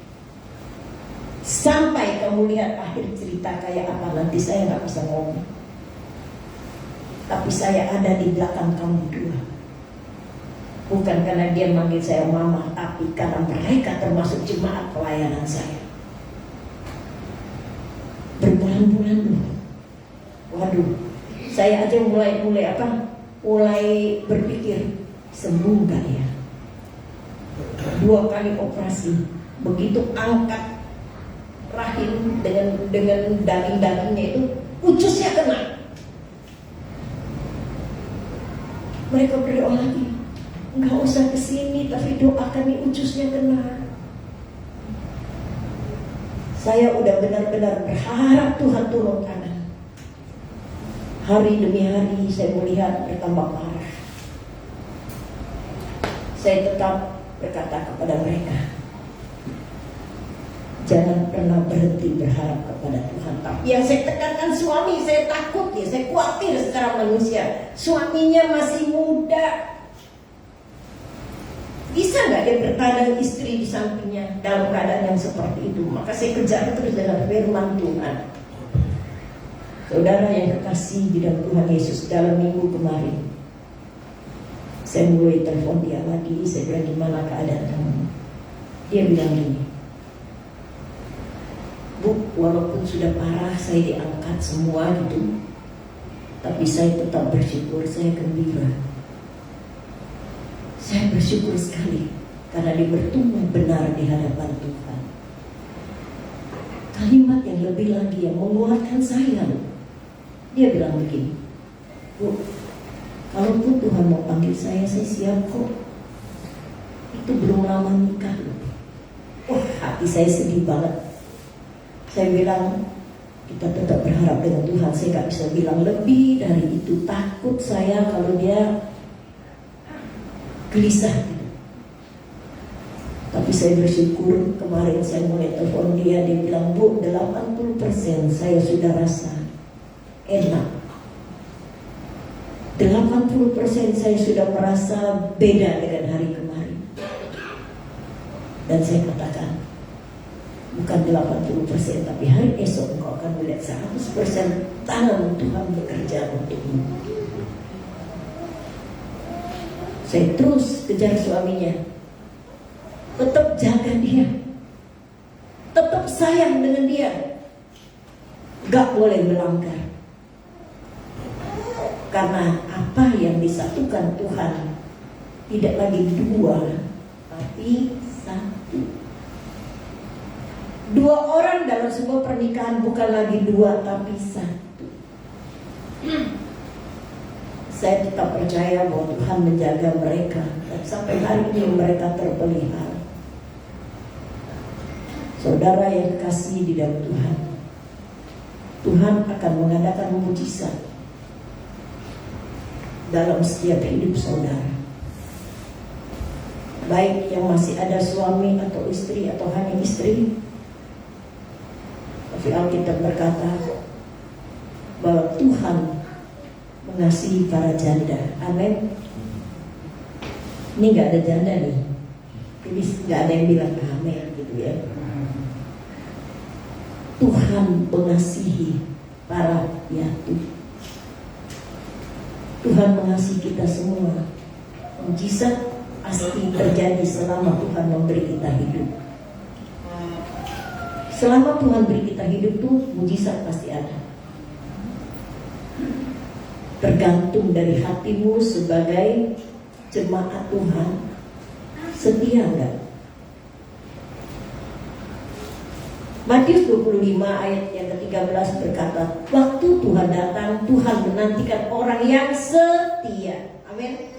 Sampai kamu lihat akhir cerita kayak apa, nanti saya nggak bisa ngomong. Tapi saya ada di belakang kamu dua. Bukan karena dia manggil saya mama, tapi karena mereka termasuk jemaat pelayanan saya. Berbulan-bulan loh. Waduh, saya aja mulai berpikir, sembuh gak ya? 2 kali operasi, begitu angkat rahim dengan daging-dagingnya itu, ucusnya kena. Mereka berdoa lagi, nggak usah kesini, tapi doakan nih ucusnya kena. Saya udah benar-benar berharap Tuhan turun tangan. Hari demi hari saya melihat bertambah parah. Saya tetap berkata kepada mereka, jangan pernah berhenti berharap kepada Tuhan. Tapi yang saya tekankan suami, saya takut ya, saya khawatir secara manusia. Suaminya masih muda, bisa nggak dia bertahan istri di sampingnya dalam keadaan yang seperti itu? Maka saya kejar terus dengan firman Tuhan. Saudara yang kekasih di dalam Tuhan Yesus, dalam minggu kemarin saya mulai telepon dia lagi. Saya bilang, gimana keadaan kamu? Dia bilang gini, Bu, walaupun sudah parah, saya diangkat semua gitu, tapi saya tetap bersyukur, saya gembira. Saya bersyukur sekali karena dia bertumbuh benar di hadapan Tuhan. Kalimat yang lebih lagi yang menguatkan saya. Dia bilang begini, Bu, kalaupun Tuhan mau panggil saya siap kok. Itu belum lama nikah loh. hati saya sedih banget. Saya bilang, kita tetap berharap dengan Tuhan. Saya gak bisa bilang lebih dari itu. Takut saya kalau dia gelisah gitu. Tapi saya bersyukur kemarin saya mulai telepon dia bilang, Bu, 80% saya sudah rasa enak. 80% saya sudah merasa beda dengan hari kemarin. Dan saya katakan, bukan 80%, tapi hari esok engkau akan melihat 100% tangan Tuhan bekerja untukmu. Saya terus kejar suaminya, tetap jaga dia, tetap sayang dengan dia, gak boleh melanggar. Karena apa yang disatukan Tuhan tidak lagi dua, tapi satu. Dua orang dalam sebuah pernikahan bukan lagi dua, tapi satu. Saya tetap percaya bahwa Tuhan menjaga mereka, dan sampai hari ini mereka terpelihara. Saudara yang kasih di dalam Tuhan, Tuhan akan mengadakan mujizat dalam setiap hidup saudara. Baik yang masih ada suami atau istri atau hanya istri. Tapi Alkitab berkata bahwa Tuhan mengasihi para janda. Amin. Ini gak ada janda nih. Jadi gak ada yang bilang amin gitu ya. Tuhan mengasihi para yatim. Tuhan mengasihi kita semua. Mujizat pasti terjadi selama Tuhan memberi kita hidup. Selama Tuhan beri kita hidup tuh mujizat pasti ada. Tergantung dari hatimu sebagai jemaat Tuhan, setia enggak? Matius 25 ayat yang ke-13 berkata, waktu Tuhan datang, Tuhan menantikan orang yang setia. Amin.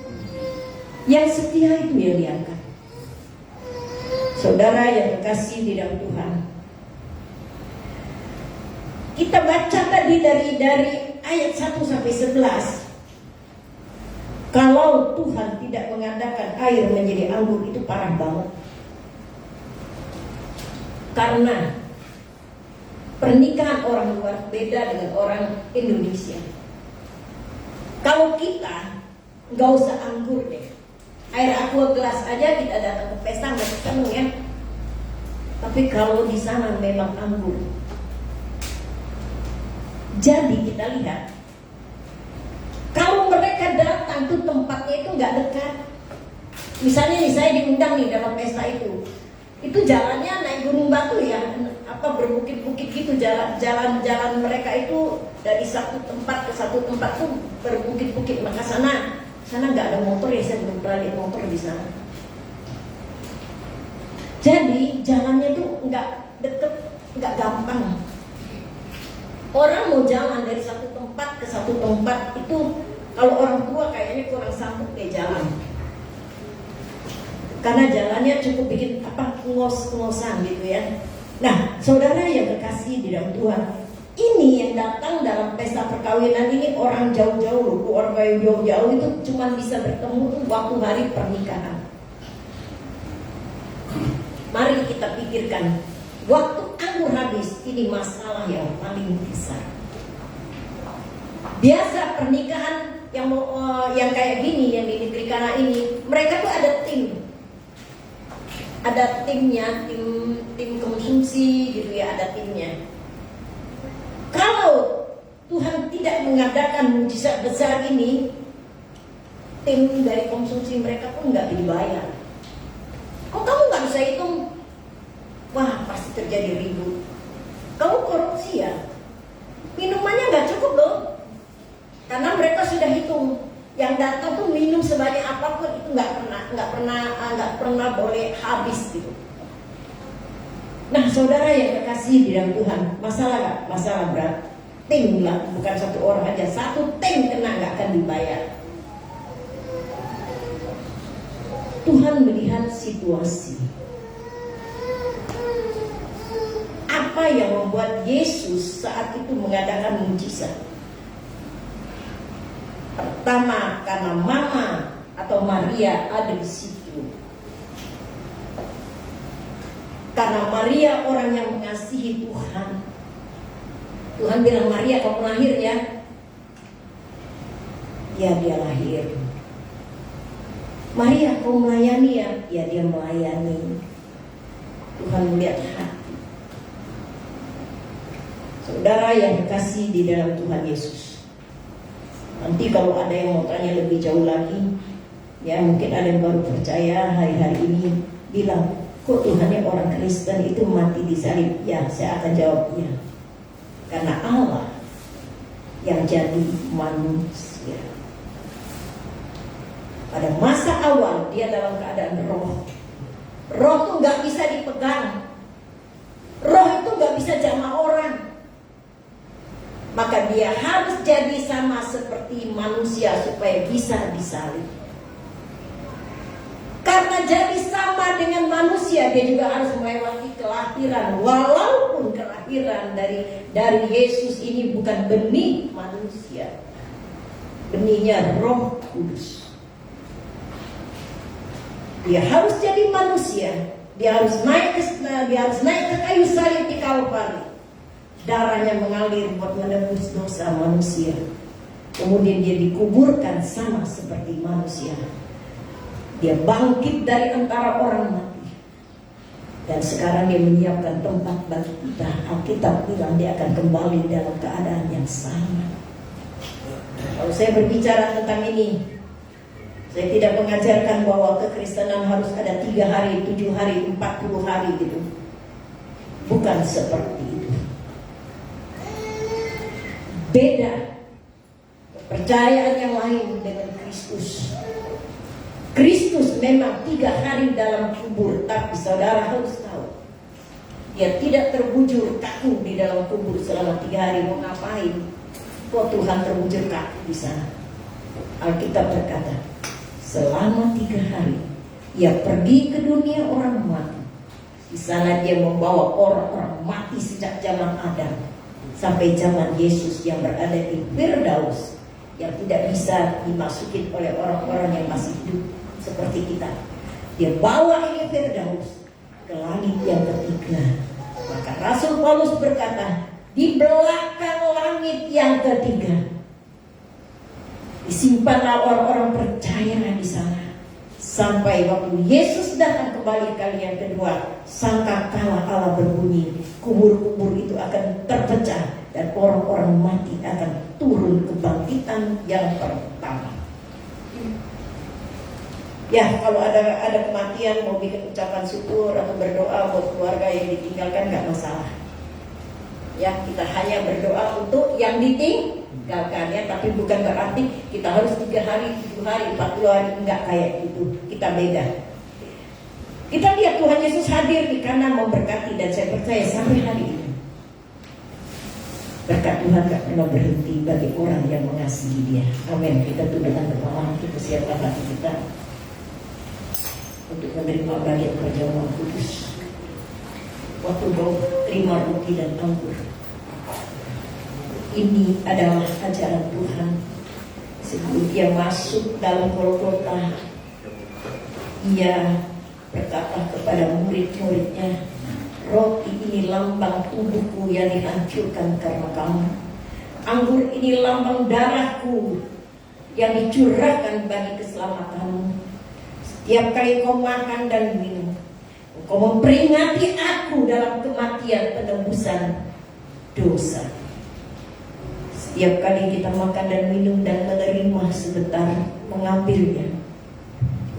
Yang setia itu yang diangkat. Saudara yang kekasih di dalam Tuhan, kita baca tadi dari ayat 1 sampai 11. Kalau Tuhan tidak mengadakan air menjadi anggur, itu parah banget. Karena pernikahan orang luar beda dengan orang Indonesia. Kalau kita nggak usah anggur deh, air aqua gelas aja kita datang ke pesta nggak seneng ya. Tapi kalau di sana memang anggur. Jadi kita lihat, kalau mereka datang tuh tempatnya itu nggak dekat. Misalnya nih saya diundang nih dalam pesta itu jalannya naik gunung batu ya, berbukit-bukit gitu, jalan mereka itu dari satu tempat ke satu tempat tuh berbukit-bukit. Maka sana nggak ada motor ya, saya belum pernah lihat motor di sana. Jadi jalannya tuh nggak deket, nggak gampang. Orang mau jalan dari satu tempat ke satu tempat itu, kalau orang tua kayaknya kurang sanggup deh jalan. Karena jalannya cukup bikin ngos-ngosan gitu ya. Nah, saudara yang kekasih di dalam Tuhan, ini yang datang dalam pesta perkawinan ini orang jauh-jauh loh, keluarga yang jauh-jauh itu cuma bisa bertemu tuh waktu hari pernikahan. Mari kita pikirkan, waktu anggur habis, ini masalah yang paling besar. Biasa pernikahan yang kayak gini, yang di negeri Kana ini, mereka tuh ada tim. Ada timnya, tim konsumsi gitu ya, ada timnya. Kalau Tuhan tidak mengadakan mujizat besar ini, tim dari konsumsi mereka pun nggak dibayar. Kok kamu nggak bisa hitung? Wah, pasti terjadi ribut. Kamu korupsi ya? Minumannya nggak cukup loh, karena mereka sudah hitung. Yang datang tuh minum sebanyak apapun itu nggak pernah boleh habis gitu. Nah, saudara yang kekasih di dalam Tuhan, masalah nggak? Masalah berat. Tim lah, bukan satu orang aja, satu tim kena nggak akan dibayar. Tuhan melihat situasi. apa yang membuat Yesus saat itu mengadakan mujizat? Pertama, karena Mama atau Maria ada di situ. Karena Maria orang yang mengasihi Tuhan. Tuhan bilang, Maria kamu lahir ya. Ya, dia lahir. Maria kau melayani ya. Ya, dia melayani. Tuhan melihat hati. Saudara yang dikasih di dalam Tuhan Yesus, nanti kalau ada yang mau tanya lebih jauh lagi, ya mungkin ada yang baru percaya hari-hari ini, bilang, kok Tuhannya orang Kristen itu mati di salib? Ya, saya akan jawab ya. Karena Allah yang jadi manusia. Pada masa awal dia dalam keadaan roh. Roh itu gak bisa dipegang. Roh itu gak bisa jamah orang. Maka dia harus jadi sama seperti manusia supaya bisa disalib. Karena jadi sama dengan manusia, dia juga harus melewati kelahiran. Walaupun kelahiran dari Yesus ini bukan benih manusia, benihnya Roh Kudus. Dia harus jadi manusia. Dia harus naik ke kayu salib di Kalvari. Darahnya mengalir buat menebus dosa manusia. Kemudian dia dikuburkan sama seperti manusia. Dia bangkit dari antara orang mati. Dan sekarang dia menyiapkan tempat bagi kita. Alkitab bilang dia akan kembali dalam keadaan yang sama. Kalau saya berbicara tentang ini, saya tidak mengajarkan bahwa kekristenan harus ada 3 hari, 7 hari, 40 hari gitu. Bukan seperti itu. Beda kepercayaan yang lain dengan Kristus. Kristus memang 3 hari dalam kubur, tapi saudara harus tahu, dia tidak terbujur kaku di dalam kubur selama 3 hari. Mau ngapain? Kok Tuhan terbujur kaku di sana? Alkitab berkata, selama 3 hari ia pergi ke dunia orang mati. Di sana dia membawa orang-orang mati sejak zaman Adam sampai zaman Yesus yang berada di Firdaus, yang tidak bisa dimasukin oleh orang-orang yang masih hidup seperti kita. Dia bawa ini Firdaus ke langit yang ketiga. Maka Rasul Paulus berkata, di belakang langit yang ketiga disimpanlah orang-orang percaya di sana sampai waktu Yesus datang kembali kali yang kedua. Sangkakala Allah berbunyi, kubur-kubur itu akan terpecah dan orang-orang mati akan turun kebangkitan yang pertama. Ya, kalau ada kematian mau bikin ucapan syukur atau berdoa buat keluarga yang ditinggalkan nggak masalah. Ya, kita hanya berdoa untuk yang ditinggalkan ya, tapi bukan berarti kita harus 3 hari, 7 hari, 40 hari, enggak kayak gitu. Kita beda. Kita lihat Tuhan Yesus hadir di kanan memberkati, dan saya percaya sampai hari ini berkat Tuhan gak pernah berhenti bagi orang yang mengasihi Dia. Amin. Kita tundukkan kepala, kita siapkan hati kita untuk menerima bagian perjamuan kudus. Waktu kau terima roti dan anggur, ini adalah ajaran Tuhan. Sebelum dia masuk dalam Golgota, ia berkata kepada murid-muridnya, roti ini lambang tubuhku yang dihancurkan karena kamu. Anggur ini lambang darahku yang dicurahkan bagi keselamatanmu. Setiap kali kau makan dan minum, kau memperingati aku dalam kematian penebusan dosa. Setiap kali kita makan dan minum dan menerima sebentar, mengambilnya,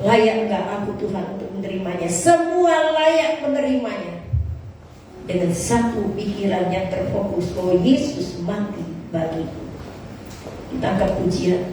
layak enggak aku Tuhan untuk menerimanya? Semua layak menerimanya. Dengan satu pikiran yang terfokus bahwa Yesus mati bagiku. Kita angkat pujian.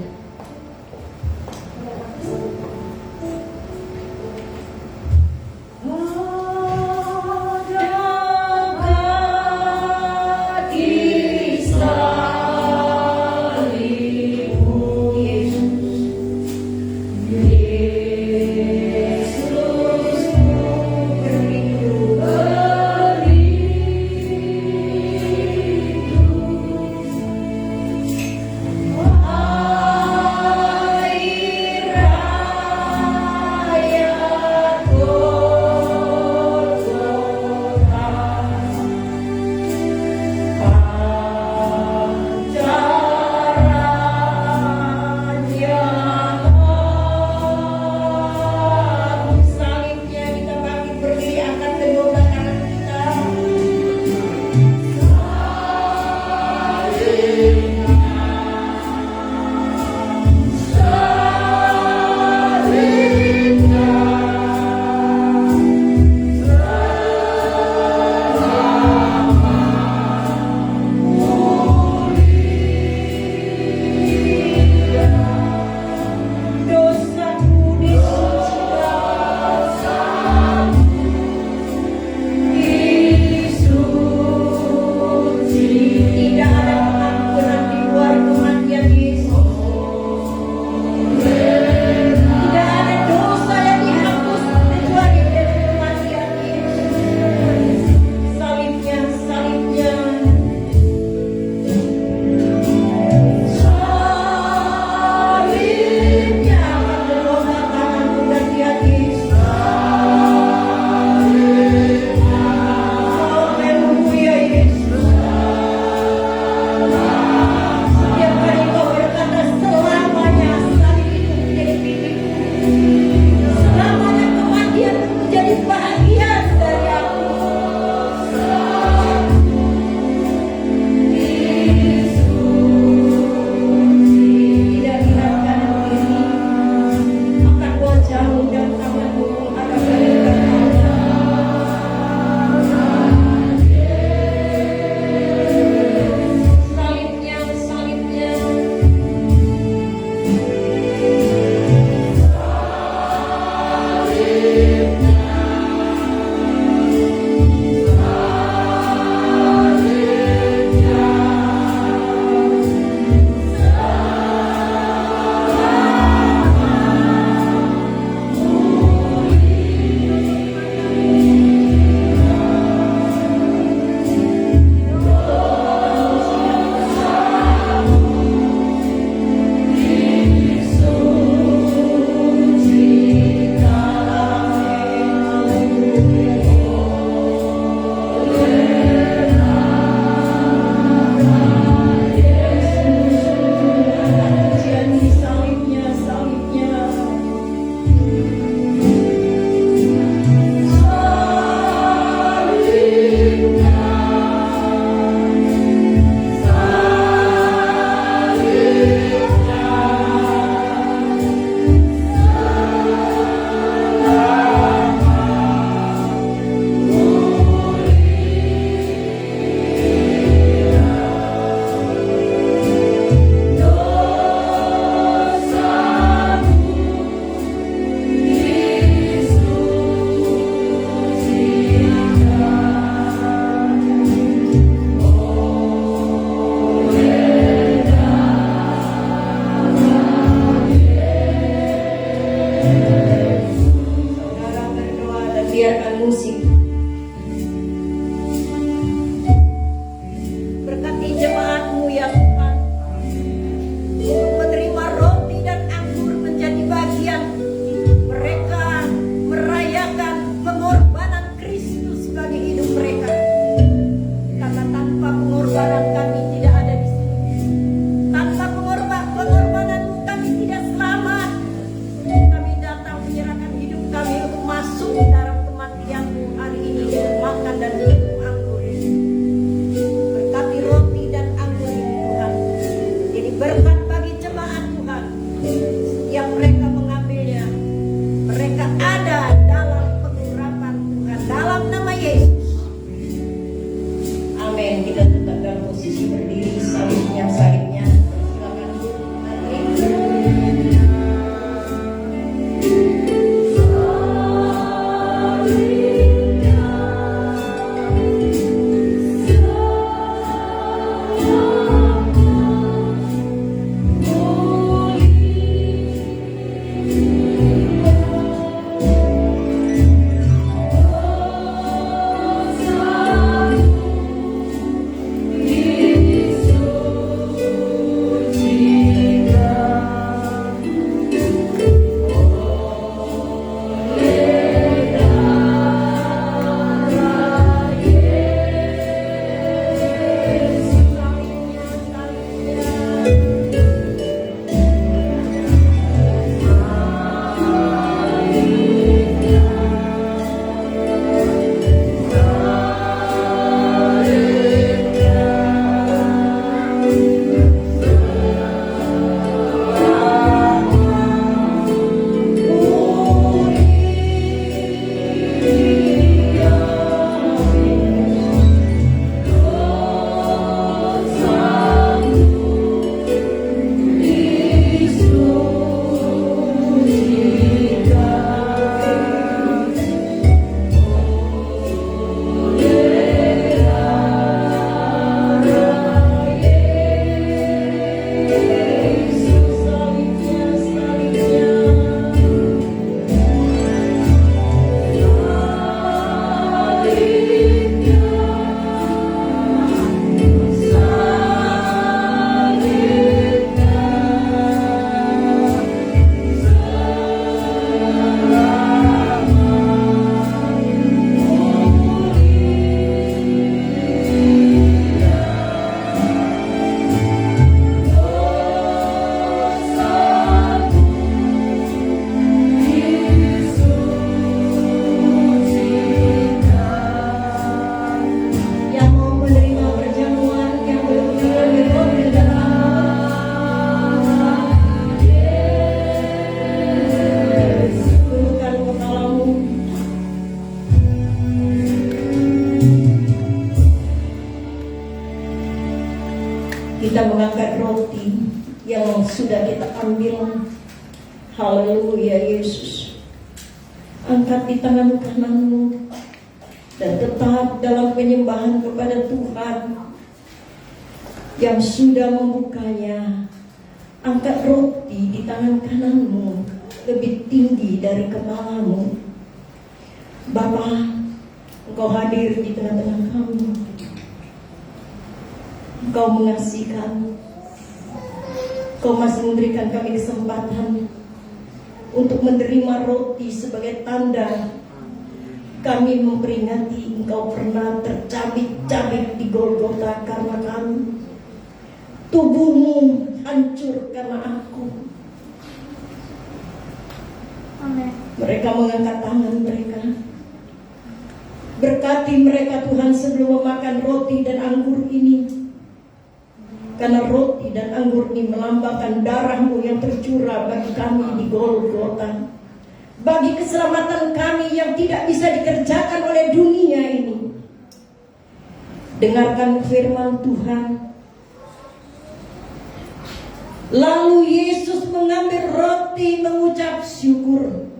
Amin. Kita tetap dalam posisi berdiri, salibnya. Silakan Bu. Kita mengangkat roti yang sudah kita ambil. Haleluya Yesus. Angkat di tangan kananmu dan tetap dalam penyembahan kepada Tuhan yang sudah membukanya. Angkat roti di tangan kananmu lebih tinggi dari kepalamu. Bapa, Engkau hadir di tengah-tengah kami. Engkau mengasihi kami. Engkau masih memberikan kami kesempatan untuk menerima roti sebagai tanda kami memperingati Engkau pernah tercabik-cabik di Golgota karena kami. Tubuhmu hancur karena aku. Amin. Mereka mengangkat tangan mereka. Berkati mereka Tuhan sebelum memakan roti dan anggur ini. Karena roti dan anggur ini melambangkan darah-Mu yang tercurah bagi kami di Golgota. Bagi keselamatan kami yang tidak bisa dikerjakan oleh dunia ini. Dengarkan firman Tuhan. Lalu Yesus mengambil roti, mengucap syukur,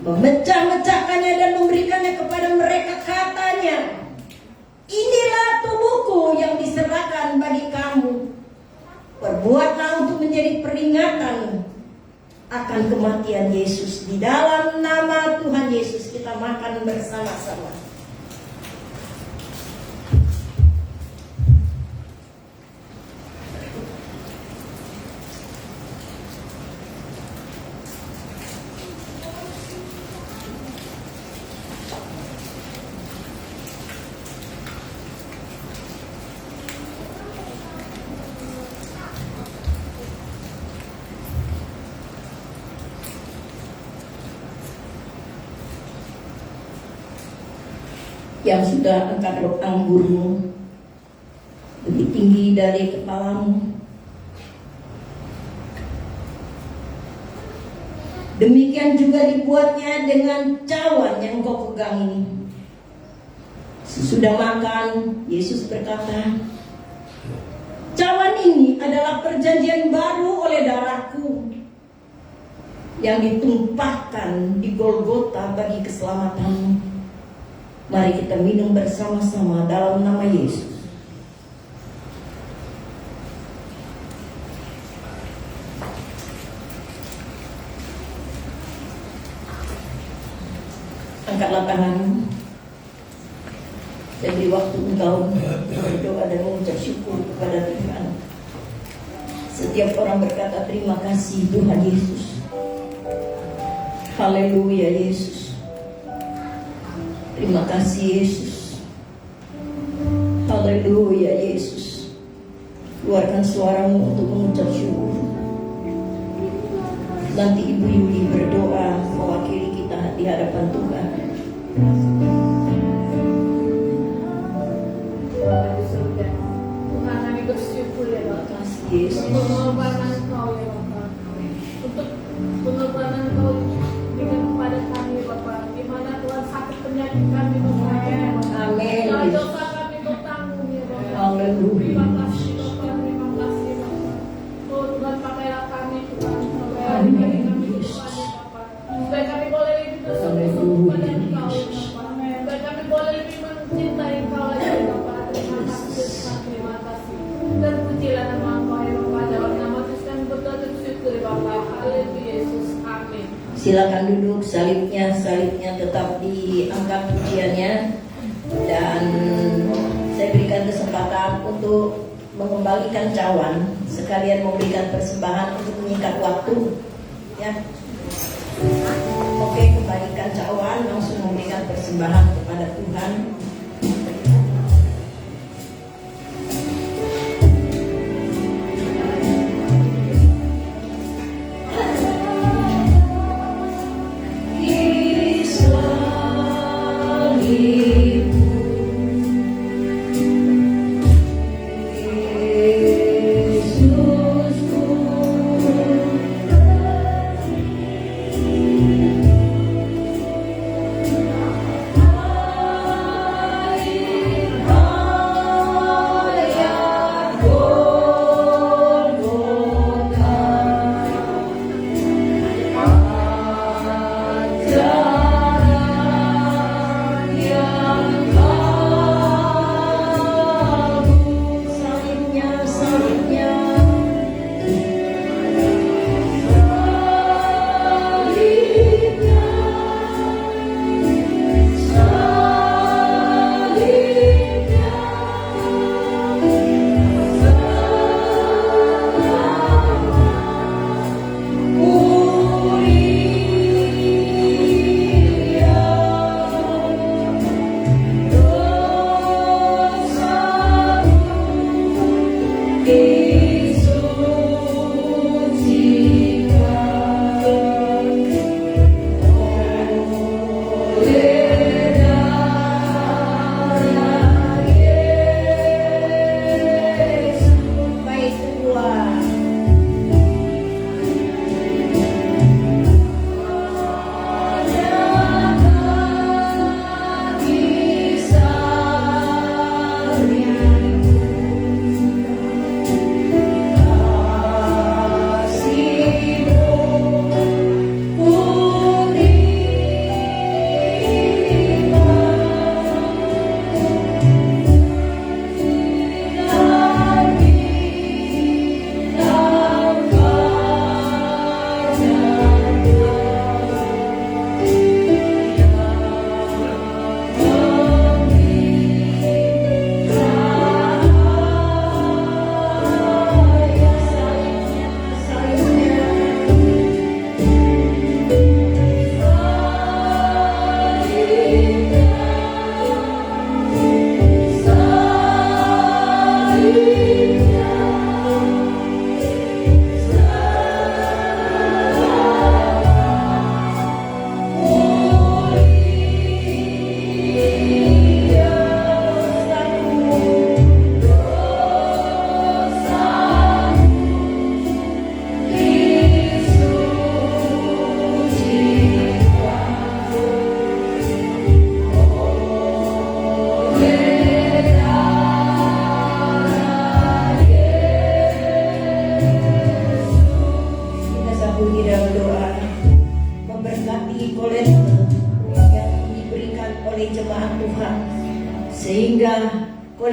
memecah-mecahkannya dan memberikannya kepada mereka, katanya, inilah tubuhku yang diserahkan bagi kamu. Perbuatlah untuk menjadi peringatan akan kematian Yesus. Di dalam nama Tuhan Yesus kita makan bersama-sama. Yang sudah angkat anggurmu lebih tinggi dari kepalamu. Demikian juga dibuatnya dengan cawan yang kau pegang ini. Sesudah makan, Yesus berkata, cawan ini adalah perjanjian baru oleh darahku yang ditumpahkan di Golgota bagi keselamatanmu. Mari kita minum bersama-sama dalam nama Yesus. Angkatlah tanganmu. Saya beri waktu engkau berdoa dan mengucap syukur kepada Tuhan. Setiap orang berkata terima kasih Tuhan Yesus. Haleluya Yesus. Terima kasih Yesus. Haleluya Yesus. Keluarkan suaramu untuk mengucap syukur. Nanti Ibu Yuli berdoa mewakili kita di hadapan Tuhan. Tuhan, kami bersyukur ya Bapak. Yesus. Untuk pengorbanan Kau ya Bapak. Untuk pengorbanan Kau berikan kepada kami Bapak. Di mana Tuhan sakit penyakit kami Bapak. Amin. Dosa dosa kami bertanggung ya Bapak. Haleluya. Terima kasih Bapak. Terima kasih Bapak. Oh Tuhan, pakailah kami Tuhan. Amin. Beri kami Tuhan ya Bapak. Supaya kami boleh lebih bersungguh-sungguh pada Engkau ya Bapak. Supaya kami boleh lebih mencintai Engkau lagi ya Bapak. Terima kasih Tuhan. Terima kasih. Terpujilah nama Engkau ya Bapak. Dalam nama Yesus kami berdoa dan bersyukur ya Bapak. Haleluya Yesus. Amin. Silakan duduk, salibnya tetap diangkat pujiannya. Dan saya berikan kesempatan untuk mengembalikan cawan, sekalian memberikan persembahan untuk menyikat waktu ya. Oke, kembalikan cawan, langsung memberikan persembahan kepada Tuhan.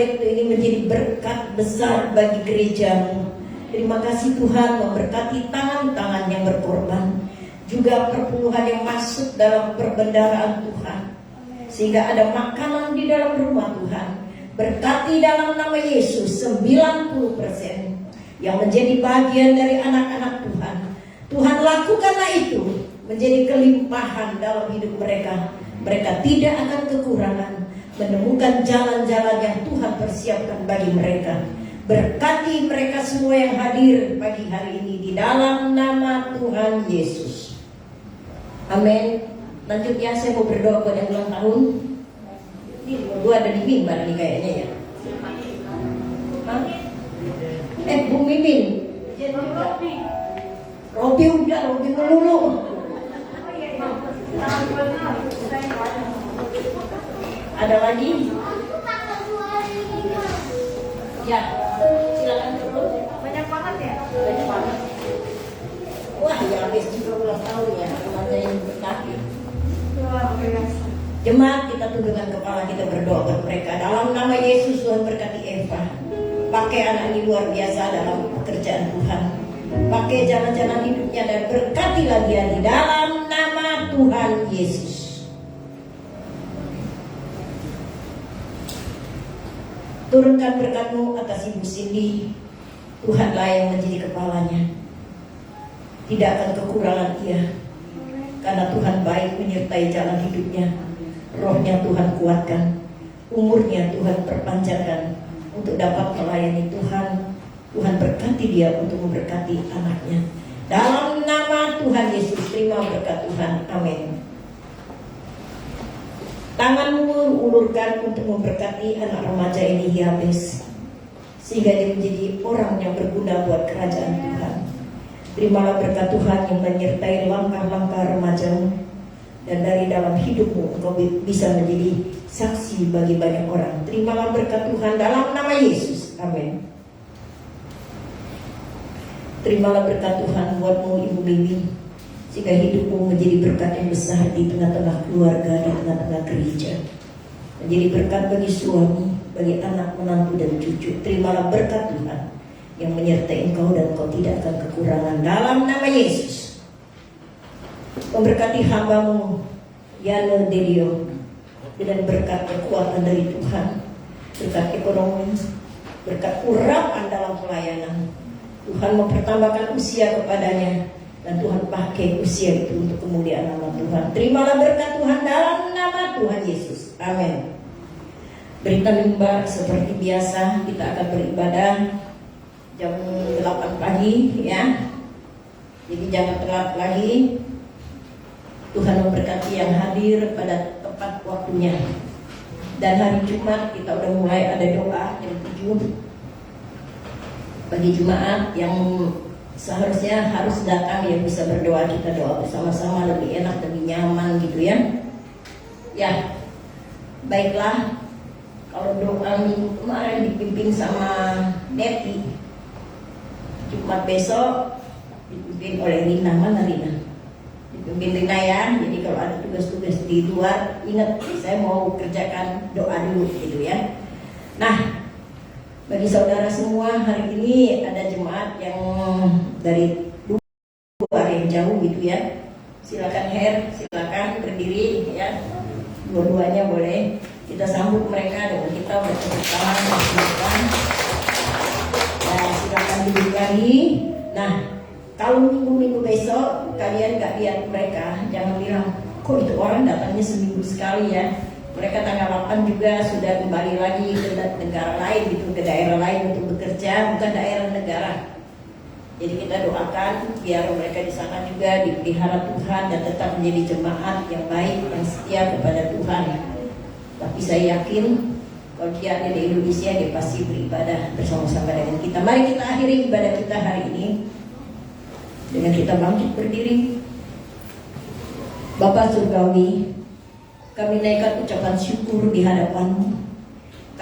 Molekto ini menjadi berkat besar bagi gerejamu. Terima kasih Tuhan memberkati tangan-tangan yang berkorban, juga perpuluhan yang masuk dalam perbendaharaan Tuhan, sehingga ada makanan di dalam rumah Tuhan. Berkati dalam nama Yesus 90% yang menjadi bagian dari anak-anak Tuhan. Tuhan lakukanlah itu menjadi kelimpahan dalam hidup mereka. Mereka tidak akan kekurangan menemukan jalan-jalan yang Tuhan persiapkan bagi mereka. Berkati mereka semua yang hadir pagi hari ini di dalam nama Tuhan Yesus. Amin. Lanjut ya, saya mau berdoa buat yang ulang tahun. Ini dua ada di mimbar nih kayaknya ya. Hah? Bu Mimin. Robi udah, Robi melulu. Ada lagi? Ya, silakan terus. Banyak banget ya? Banyak banget. Wah, ya habis juga ulang tahun ya, remaja yang berkati. Luar biasa. Jemaat, kita tundukkan kepala, kita berdoa buat mereka. Dalam nama Yesus, Tuhan berkati Eva. Pakai anak ini luar biasa dalam pekerjaan Tuhan. Pakai jalan-jalan hidupnya dan berkatilah dia di dalam nama Tuhan Yesus. Turunkan berkat-Mu atas Ibu Cindy. Tuhanlah yang menjadi kepalanya. Tidak akan kekurangan ia, karena Tuhan baik menyertai jalan hidupnya. Rohnya Tuhan kuatkan, umurnya Tuhan perpanjangkan untuk dapat melayani Tuhan. Tuhan berkati dia untuk memberkati anaknya. Dalam nama Tuhan Yesus, terima berkat Tuhan. Amin. Tanganmu ulurkan untuk memberkati anak remaja ini Yabes, sehingga dia menjadi orang yang berguna buat kerajaan Tuhan. Terimalah berkat Tuhan yang menyertai langkah-langkah remajamu, dan dari dalam hidupmu engkau bisa menjadi saksi bagi banyak orang. Terimalah berkat Tuhan dalam nama Yesus. Amin. Terimalah berkat Tuhan buatmu Ibu Mimi, sehingga hidupmu menjadi berkat yang besar di tengah-tengah keluarga, di tengah-tengah gereja. Menjadi berkat bagi suami, bagi anak, menantu, dan cucu. Terimalah berkat Tuhan yang menyertai engkau, dan engkau tidak akan kekurangan dalam nama Yesus. Memberkati hambamu Yana Delio dengan berkat kekuatan dari Tuhan, berkat ekonomi, berkat urapan dalam pelayanan. Tuhan mempertambahkan usia kepadanya, dan Tuhan pakai usia itu untuk kemuliaan nama Tuhan. Terimalah berkat Tuhan dalam nama Tuhan Yesus. Amin. Berita mimbar seperti biasa, kita akan beribadah jam 8 pagi ya. Jadi jangan telat lagi. Tuhan memberkati yang hadir pada tepat waktunya. Dan hari Jumat kita udah mulai ada doa jam 7. Bagi jemaat yang seharusnya harus datang, yang bisa berdoa, kita doa bersama-sama, lebih enak, lebih nyaman gitu ya. Ya, baiklah. Kalau doa minggu kemarin dipimpin sama Neti, Jumat besok dipimpin oleh Rina. Mana Rina? Dipimpin Rina ya. Jadi kalau ada tugas-tugas di luar, ingat saya mau kerjakan doa dulu gitu ya. Nah, bagi saudara semua, hari ini ada jemaat yang dari luar yang jauh gitu ya. Silakan silakan berdiri ya. Dua-duanya boleh. Kita sambut mereka dengan kita bertepuk tangan. Nah, silakan duduk lagi. Nah, kalau minggu-minggu besok kalian gak lihat mereka, jangan bilang, kok itu orang datangnya seminggu sekali ya. Mereka tanggal 8 juga sudah kembali lagi ke negara lain gitu, ke daerah lain untuk bekerja, bukan daerah negara. Jadi kita doakan biar mereka di sana juga dipelihara Tuhan dan tetap menjadi jemaat yang baik, yang setia kepada Tuhan. Tapi saya yakin kalau dia ada di Indonesia, dia pasti beribadah bersama-sama dengan kita. Mari kita akhiri ibadah kita hari ini dengan kita bangkit berdiri. Bapa Surgawi, kami naikkan ucapan syukur di hadapan-Mu,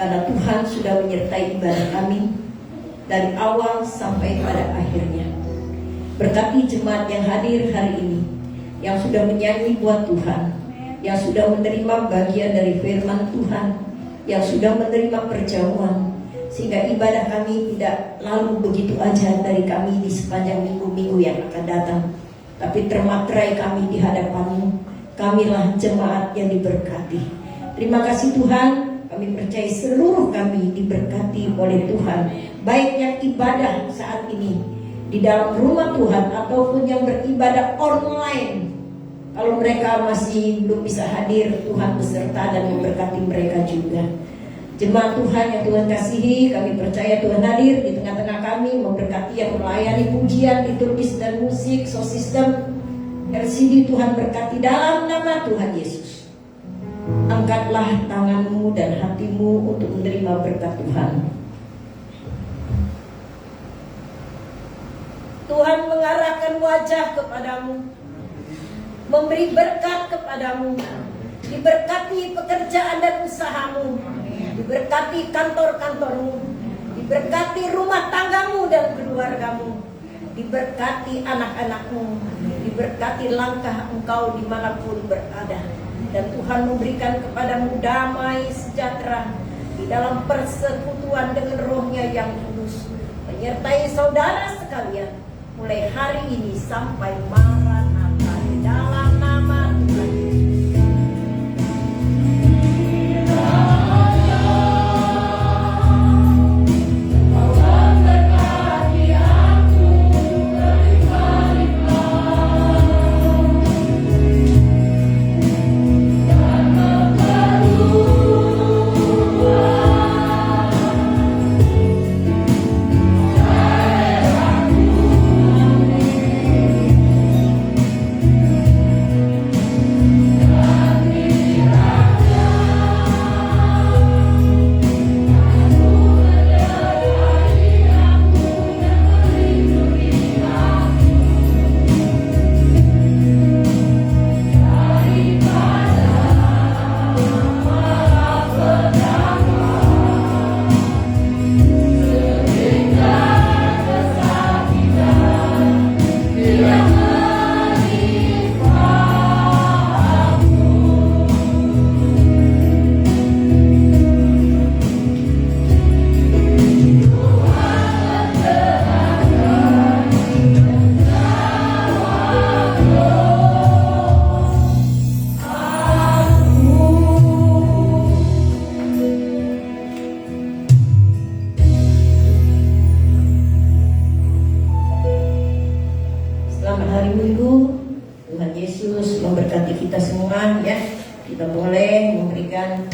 karena Tuhan sudah menyertai ibadah kami dari awal sampai pada akhirnya. Berkati jemaat yang hadir hari ini, yang sudah menyanyi buat Tuhan, yang sudah menerima bagian dari firman Tuhan, yang sudah menerima perjamuan, sehingga ibadah kami tidak lalu begitu aja dari kami di sepanjang minggu-minggu yang akan datang, tapi termaterai kami di hadapan-Mu. Kamilah jemaat yang diberkati. Terima kasih Tuhan, kami percaya seluruh kami diberkati oleh Tuhan, baik yang ibadah saat ini di dalam rumah Tuhan ataupun yang beribadah online. Kalau mereka masih belum bisa hadir, Tuhan beserta dan memberkati mereka juga. Jemaat Tuhan yang Tuhan kasihi, kami percaya Tuhan hadir di tengah-tengah kami, memberkati yang melayani pujian, liturgis dan musik, sound system, RCD. Tuhan berkati dalam nama Tuhan Yesus. Angkatlah tanganmu dan hatimu untuk menerima berkat Tuhan. Tuhan mengarahkan wajah kepadamu, memberi berkat kepadamu, diberkati pekerjaan dan usahamu, diberkati kantor-kantormu, diberkati rumah tanggamu dan keluargamu, diberkati anak-anakmu, diberkati langkah engkau dimanapun berada. Dan Tuhan memberikan kepadamu damai sejahtera di dalam persekutuan dengan Roh-Nya yang kudus, menyertai saudara sekalian mulai hari ini sampai Maranatha, di dalam nama Tuhan Yesus. Selamat hari Minggu. Tuhan Yesus memberkati kita semua ya. Kita boleh memberikan